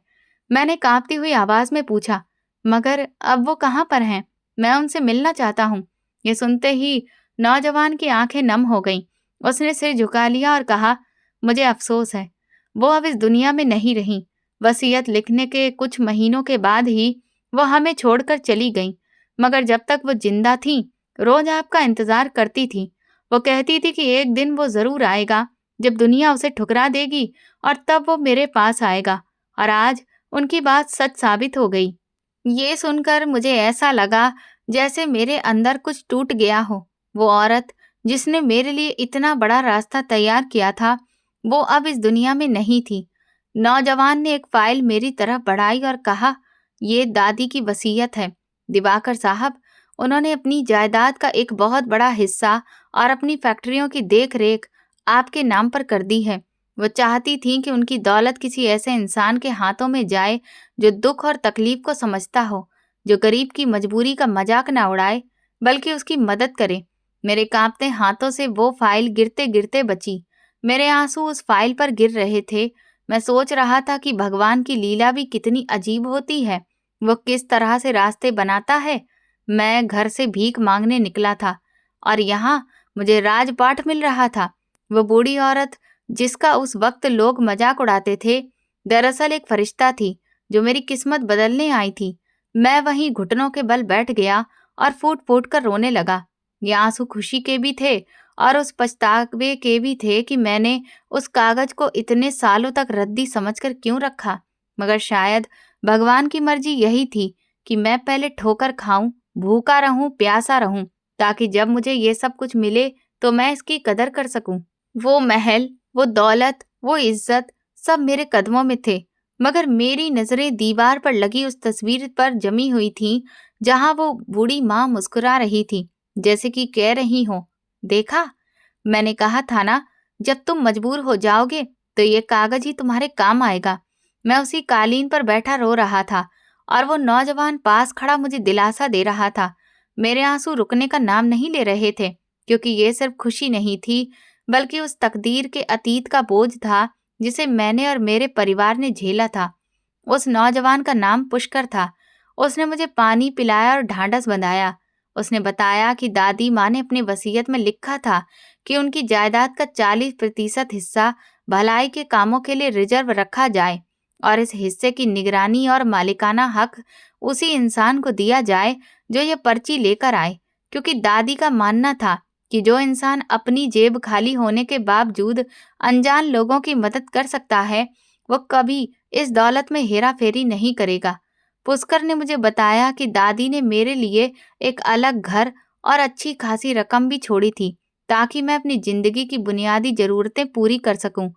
Speaker 1: मैंने कांपती हुई आवाज में पूछा, मगर अब वो कहाँ पर हैं? मैं उनसे मिलना चाहता हूँ। ये सुनते ही नौजवान की आंखें नम हो गईं। उसने सिर झुका लिया और कहा, मुझे अफसोस है, वो अब इस दुनिया में नहीं रहीं। वसीयत लिखने के कुछ महीनों के बाद ही वो हमें छोड़कर चली गईं, मगर जब तक वो जिंदा थीं, रोज आपका इंतजार करती थी। वो कहती थी कि एक दिन वो जरूर आएगा जब दुनिया उसे ठुकरा देगी, और तब वो मेरे पास आएगा। और आज उनकी बात सच साबित हो गई। ये सुनकर मुझे ऐसा लगा जैसे मेरे अंदर कुछ टूट गया हो। वो औरत जिसने मेरे लिए इतना बड़ा रास्ता तैयार किया था, वो अब इस दुनिया में नहीं थी। नौजवान ने एक फाइल मेरी तरफ बढ़ाई और कहा, ये दादी की वसीयत है दिवाकर साहब। उन्होंने अपनी जायदाद का एक बहुत बड़ा हिस्सा और अपनी फैक्ट्रियों की देख-रेख आपके नाम पर कर दी है। वो चाहती थीं कि उनकी दौलत किसी ऐसे इंसान के हाथों में जाए जो दुख और तकलीफ को समझता हो, जो गरीब की मजबूरी का मजाक ना उड़ाए, बल्कि उसकी मदद करे। मेरे कांपते हाथों से वो फाइल गिरते गिरते बची। मेरे आंसू उस फाइल पर गिर रहे थे। मैं सोच रहा था कि भगवान की लीला भी कितनी अजीब होती है। वो किस तरह से रास्ते बनाता है। मैं घर से भीख मांगने निकला था और यहाँ मुझे राजपाट मिल रहा था। वो बूढ़ी औरत जिसका उस वक्त लोग मजाक उड़ाते थे, दरअसल एक फरिश्ता थी जो मेरी किस्मत बदलने आई थी। मैं वहीं घुटनों के बल बैठ गया और फूट फूट कर रोने लगा। ये आंसू खुशी के भी थे और उस पछतावे के भी थे कि मैंने उस कागज को इतने सालों तक रद्दी समझकर क्यों रखा। मगर शायद भगवान की मर्जी यही थी कि मैं पहले ठोकर खाऊं, भूखा रहूं, प्यासा रहूं, ताकि जब मुझे ये सब कुछ मिले तो मैं इसकी कदर कर सकूं। वो महल, वो दौलत, वो इज्जत, सब मेरे कदमों में थे, मगर मेरी नजरें दीवार पर लगी उस तस्वीर पर जमी हुई थीं, जहां वो बूढ़ी माँ मुस्कुरा रही थी, जैसे कि कह रही हो, देखा, मैंने कहा था ना, जब तुम मजबूर हो जाओगे तो ये कागज ही तुम्हारे काम आएगा। मैं उसी कालीन पर बैठा रो रहा था और वो नौजवान पास खड़ा मुझे दिलासा दे रहा था। मेरे आंसू रुकने का नाम नहीं ले रहे थे, क्योंकि ये सिर्फ खुशी नहीं थी, बल्कि उस तकदीर के अतीत का बोझ था जिसे मैंने और मेरे परिवार ने झेला था। उस नौजवान का नाम पुष्कर था। उसने मुझे पानी पिलाया और ढांढस बंधाया। उसने बताया कि दादी माँ ने अपनी वसीयत में लिखा था कि उनकी जायदाद का 40% हिस्सा भलाई के कामों के लिए रिजर्व रखा जाए और इस हिस्से की निगरानी और मालिकाना हक उसी इंसान को दिया जाए जो ये पर्ची लेकर आए, क्योंकि दादी का मानना था कि जो इंसान अपनी जेब खाली होने के बावजूद अनजान लोगों की मदद कर सकता है, वो कभी इस दौलत में हेरा फेरी नहीं करेगा। पुष्कर ने मुझे बताया कि दादी ने मेरे लिए एक अलग घर और अच्छी खासी रकम भी छोड़ी थी, ताकि मैं अपनी जिंदगी की बुनियादी जरूरतें पूरी कर सकूं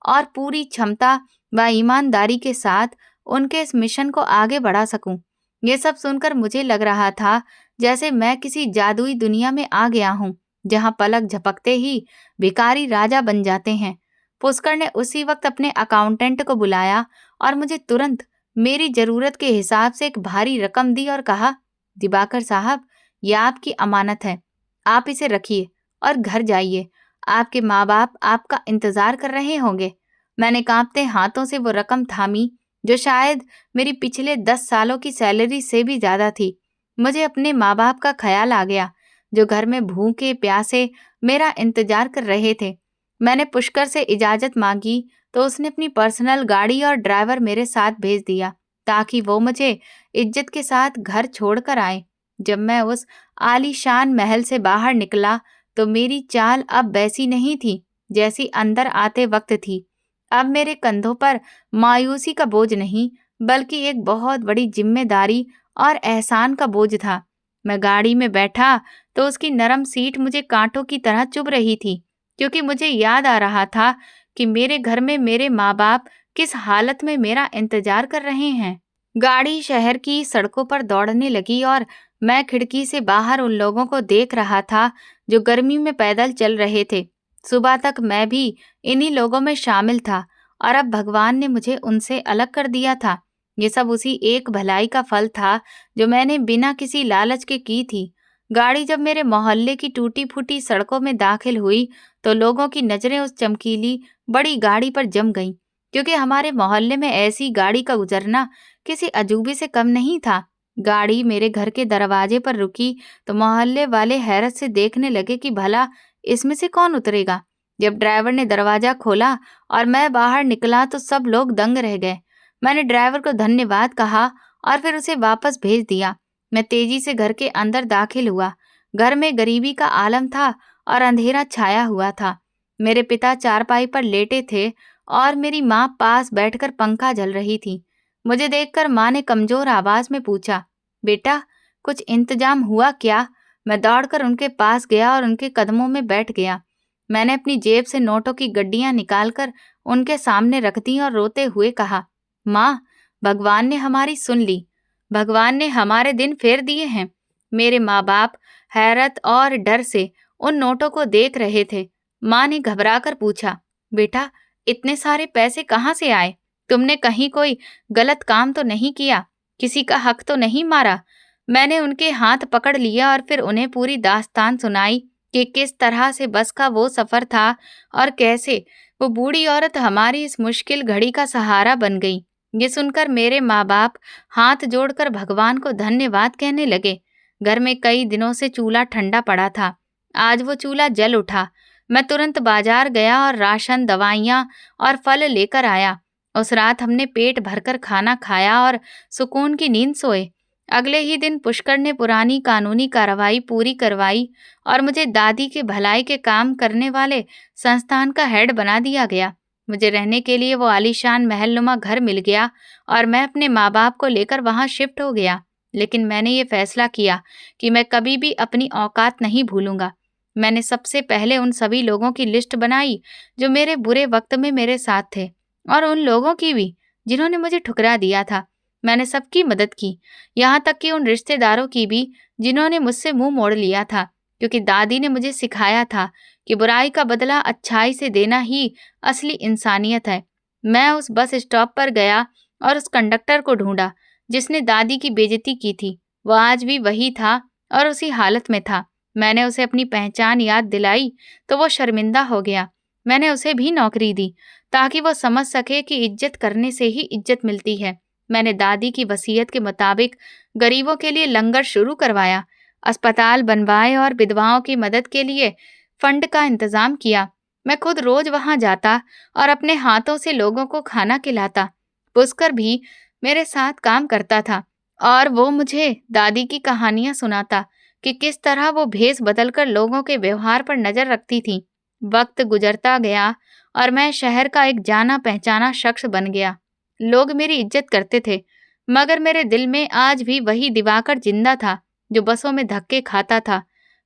Speaker 1: और पूरी क्षमता व ईमानदारी के साथ उनके इस मिशन को आगे बढ़ा सकूं। ये सब सुनकर मुझे लग रहा था जैसे मैं किसी जादुई दुनिया में आ गया हूं, जहां पलक झपकते ही भिखारी राजा बन जाते हैं। पुष्कर ने उसी वक्त अपने अकाउंटेंट को बुलाया और मुझे तुरंत मेरी जरूरत के हिसाब से एक भारी रकम दी और कहा, दिवाकर साहब, यह आपकी अमानत है, आप इसे रखिए और घर जाइए। आपके माँ बाप आपका इंतजार कर रहे होंगे। मैंने कांपते हाथों से वो रकम थामी, जो शायद मेरी पिछले 10 सालों की सैलरी से भी ज्यादा थी। मुझे अपने माँ बाप का ख्याल आ गया, जो घर में भूखे प्यासे मेरा इंतजार कर रहे थे। मैंने पुष्कर से इजाजत मांगी तो उसने अपनी पर्सनल गाड़ी और ड्राइवर मेरे साथ भेज दिया, ताकि वो मुझे इज्जत के साथ घर छोड़कर आए। जब मैं उस आलीशान महल से बाहर निकला तो मेरी चाल अब वैसी नहीं थी जैसी अंदर आते वक्त थी। अब मेरे कंधों पर मायूसी का बोझ नहीं, बल्कि एक बहुत बड़ी जिम्मेदारी और एहसान का बोझ था। मैं गाड़ी में बैठा तो उसकी नरम सीट मुझे कांटों की तरह चुभ रही थी, क्योंकि मुझे याद आ रहा था कि मेरे घर में मेरे माँ बाप किस हालत में मेरा इंतजार कर रहे हैं। गाड़ी शहर की सड़कों पर दौड़ने लगी और मैं खिड़की से बाहर उन लोगों को देख रहा था जो गर्मी में पैदल चल रहे थे। सुबह तक मैं भी इन्हीं लोगों में शामिल था और अब भगवान ने मुझे उनसे अलग कर दिया था। ये सब उसी एक भलाई का फल था जो मैंने बिना किसी लालच के की थी। गाड़ी जब मेरे मोहल्ले की टूटी फूटी सड़कों में दाखिल हुई तो लोगों की नजरें उस चमकीली बड़ी गाड़ी पर जम गईं, क्योंकि हमारे मोहल्ले में ऐसी गाड़ी का गुजरना किसी अजूबे से कम नहीं था। गाड़ी मेरे घर के दरवाजे पर रुकी तो मोहल्ले वाले हैरत से देखने लगे कि भला इसमें से कौन उतरेगा। जब ड्राइवर ने दरवाजा खोला और मैं बाहर निकला तो सब लोग दंग रह गए। मैंने ड्राइवर को धन्यवाद कहा और फिर उसे वापस भेज दिया। मैं तेजी से घर के अंदर दाखिल हुआ। घर में गरीबी का आलम था और अंधेरा छाया हुआ था। मेरे पिता चारपाई पर लेटे थे और मेरी माँ पास बैठकर पंखा झल रही थी। मुझे देखकर माँ ने कमजोर आवाज में पूछा, बेटा, कुछ इंतजाम हुआ क्या? मैं दौड़कर उनके पास गया और उनके कदमों में बैठ गया। मैंने अपनी जेब से नोटों की गड्डियां निकालकर उनके सामने रख दी और रोते हुए कहा, माँ, भगवान ने हमारी सुन ली। भगवान ने हमारे दिन फेर दिए हैं। मेरे माँ बाप हैरत और डर से उन नोटों को देख रहे थे। माँ ने घबराकर पूछा, बेटा, इतने सारे पैसे कहाँ से आए? तुमने कहीं कोई गलत काम तो नहीं किया? किसी का हक तो नहीं मारा? मैंने उनके हाथ पकड़ लिया और फिर उन्हें पूरी दास्तान सुनाई कि किस तरह से बस का वो सफर था और कैसे वो बूढ़ी औरत हमारी इस मुश्किल घड़ी का सहारा बन गई। ये सुनकर मेरे माँ बाप हाथ जोड़कर भगवान को धन्यवाद कहने लगे। घर में कई दिनों से चूल्हा ठंडा पड़ा था। आज वो चूल्हा जल उठा। मैं तुरंत बाजार गया और राशन, दवाइयाँ और फल लेकर आया। उस रात हमने पेट भरकर खाना खाया और सुकून की नींद सोए। अगले ही दिन पुष्कर ने पुरानी कानूनी कार्रवाई पूरी करवाई और मुझे दादी के भलाई के काम करने वाले संस्थान का हेड बना दिया गया। मुझे रहने के लिए वो आलीशान महलनुमा घर मिल गया और मैं अपने माँ बाप को लेकर वहाँ शिफ्ट हो गया। लेकिन मैंने ये फैसला किया कि मैं कभी भी अपनी औकात नहीं भूलूंगा। मैंने सबसे पहले उन सभी लोगों की लिस्ट बनाई जो मेरे बुरे वक्त में मेरे साथ थे, और उन लोगों की भी जिन्होंने मुझे ठुकरा दिया था। मैंने सबकी मदद की, यहाँ तक कि उन रिश्तेदारों की भी जिन्होंने मुझसे मुंह मोड़ लिया था, क्योंकि दादी ने मुझे सिखाया था कि बुराई का बदला अच्छाई से देना ही असली इंसानियत है। मैं उस बस स्टॉप पर गया और उस कंडक्टर को ढूंढा जिसने दादी की बेइज्जती की थी। वह आज भी वही था और उसी हालत में था। मैंने उसे अपनी पहचान याद दिलाई तो वो शर्मिंदा हो गया। मैंने उसे भी नौकरी दी ताकि वो समझ सके कि इज्जत करने से ही इज्जत मिलती है। मैंने दादी की वसीयत के मुताबिक गरीबों के लिए लंगर शुरू करवाया, अस्पताल बनवाए और विधवाओं की मदद के लिए फंड का इंतजाम किया। मैं खुद रोज वहां जाता और अपने हाथों से लोगों को खाना खिलाता। पुष्कर भी मेरे साथ काम करता था और वो मुझे दादी की कहानियां सुनाता कि किस तरह वो भेष बदलकर लोगों के व्यवहार पर नजर रखती थी। वक्त गुजरता गया और मैं शहर का एक जाना पहचाना शख्स बन गया। लोग मेरी इज्जत करते थे, मगर मेरे दिल में आज भी वही दिवाकर जिंदा था जो बसों में धक्के खाता था।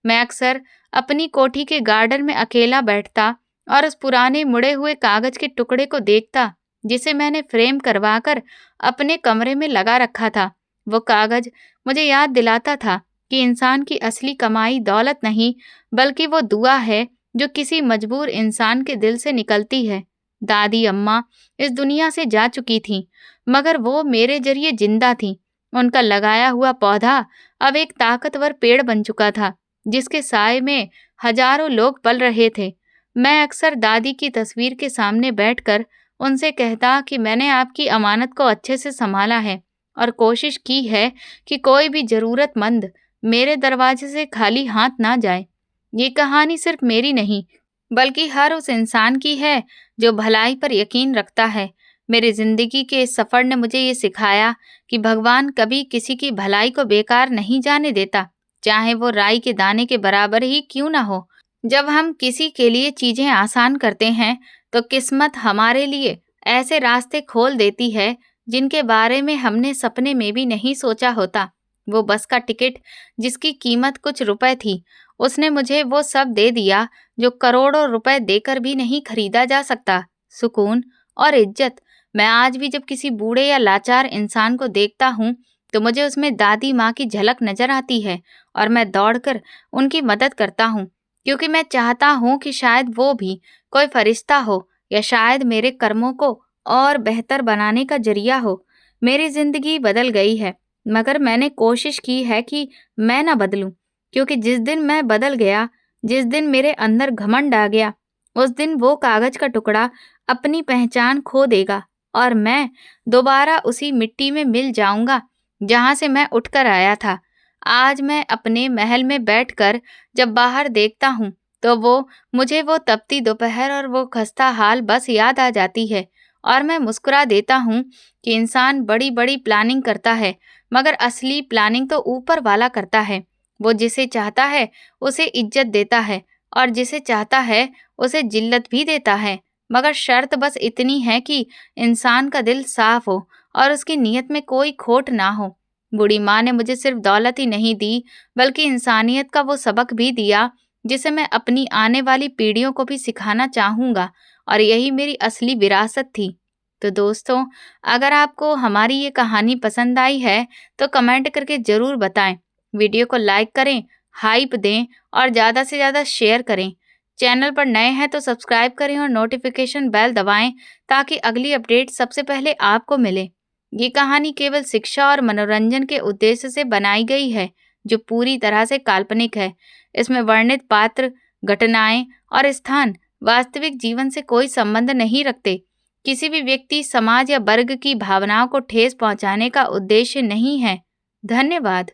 Speaker 1: मैं अक्सर अपनी कोठी के गार्डन में अकेला बैठता और उस पुराने मुड़े हुए कागज के टुकड़े को देखता जिसे मैंने फ्रेम करवाकर अपने कमरे में लगा रखा था। वो कागज मुझे याद दिलाता था कि इंसान की असली कमाई दौलत नहीं, बल्कि वो दुआ है जो किसी मजबूर इंसान के दिल से निकलती है। दादी अम्मा इस दुनिया से जा चुकी थीं, मगर वो मेरे जरिए जिंदा थीं। उनका लगाया हुआ पौधा अब एक ताकतवर पेड़ बन चुका था, जिसके साए में हजारों लोग पल रहे थे। मैं अक्सर दादी की तस्वीर के सामने बैठकर उनसे कहता कि मैंने आपकी अमानत को अच्छे से संभाला है और कोशिश की है कि कोई भी जरूरतमंद मेरे दरवाजे से खाली हाथ ना जाए। ये कहानी सिर्फ मेरी नहीं, बल्कि हर उस इंसान की है जो भलाई पर यकीन रखता है। मेरी जिंदगी के इस सफर ने मुझे ये सिखाया कि भगवान कभी किसी की भलाई को बेकार नहीं जाने देता, चाहे वो राई के दाने के बराबर ही क्यों ना हो। जब हम किसी के लिए चीजें आसान करते हैं, तो किस्मत हमारे लिए ऐसे रास्ते खोल देती है जिनके बारे में हमने सपने में भी नहीं सोचा होता। वो बस का टिकट जिसकी कीमत कुछ रुपए थी, उसने मुझे वो सब दे दिया जो करोड़ों रुपए देकर भी नहीं खरीदा जा सकता। सुकून और इज्जत। मैं आज भी जब किसी बूढ़े या लाचार इंसान को देखता हूँ, तो मुझे उसमें दादी माँ की झलक नजर आती है और मैं दौड़कर उनकी मदद करता हूँ, क्योंकि मैं चाहता हूँ कि शायद वो भी कोई फरिश्ता हो, या शायद मेरे कर्मों को और बेहतर बनाने का जरिया हो। मेरी जिंदगी बदल गई है, मगर मैंने कोशिश की है कि मैं ना बदलूं, क्योंकि जिस दिन मैं बदल गया, जिस दिन मेरे अंदर घमंड आ गया, उस दिन वो कागज का टुकड़ा अपनी पहचान खो देगा और मैं दोबारा उसी मिट्टी में मिल जाऊंगा जहां से मैं उठकर आया था। आज मैं अपने महल में बैठकर जब बाहर देखता हूँ, तो मुझे वो तपती दोपहर और वो खस्ता हाल बस याद आ जाती है, और मैं मुस्कुरा देता हूँ कि इंसान बड़ी बड़ी प्लानिंग करता है, मगर असली प्लानिंग तो ऊपर वाला करता है। वो जिसे चाहता है उसे इज्जत देता है, और जिसे चाहता है उसे जिल्लत भी देता है। मगर शर्त बस इतनी है कि इंसान का दिल साफ हो और उसकी नीयत में कोई खोट ना हो। बूढ़ी माँ ने मुझे सिर्फ दौलत ही नहीं दी, बल्कि इंसानियत का वो सबक भी दिया जिसे मैं अपनी आने वाली पीढ़ियों को भी सिखाना चाहूँगा, और यही मेरी असली विरासत थी। तो दोस्तों, अगर आपको हमारी ये कहानी पसंद आई है तो कमेंट करके ज़रूर बताएं। वीडियो को लाइक करें, हाइप दें और ज़्यादा से ज़्यादा शेयर करें। चैनल पर नए हैं तो सब्सक्राइब करें और नोटिफिकेशन बेल दबाएं, ताकि अगली अपडेट सबसे पहले आपको मिले। ये कहानी केवल शिक्षा और मनोरंजन के उद्देश्य से बनाई गई है, जो पूरी तरह से काल्पनिक है। इसमें वर्णित पात्र, घटनाएं और स्थान वास्तविक जीवन से कोई संबंध नहीं रखते। किसी भी व्यक्ति, समाज या वर्ग की भावनाओं को ठेस पहुंचाने का उद्देश्य नहीं है। धन्यवाद।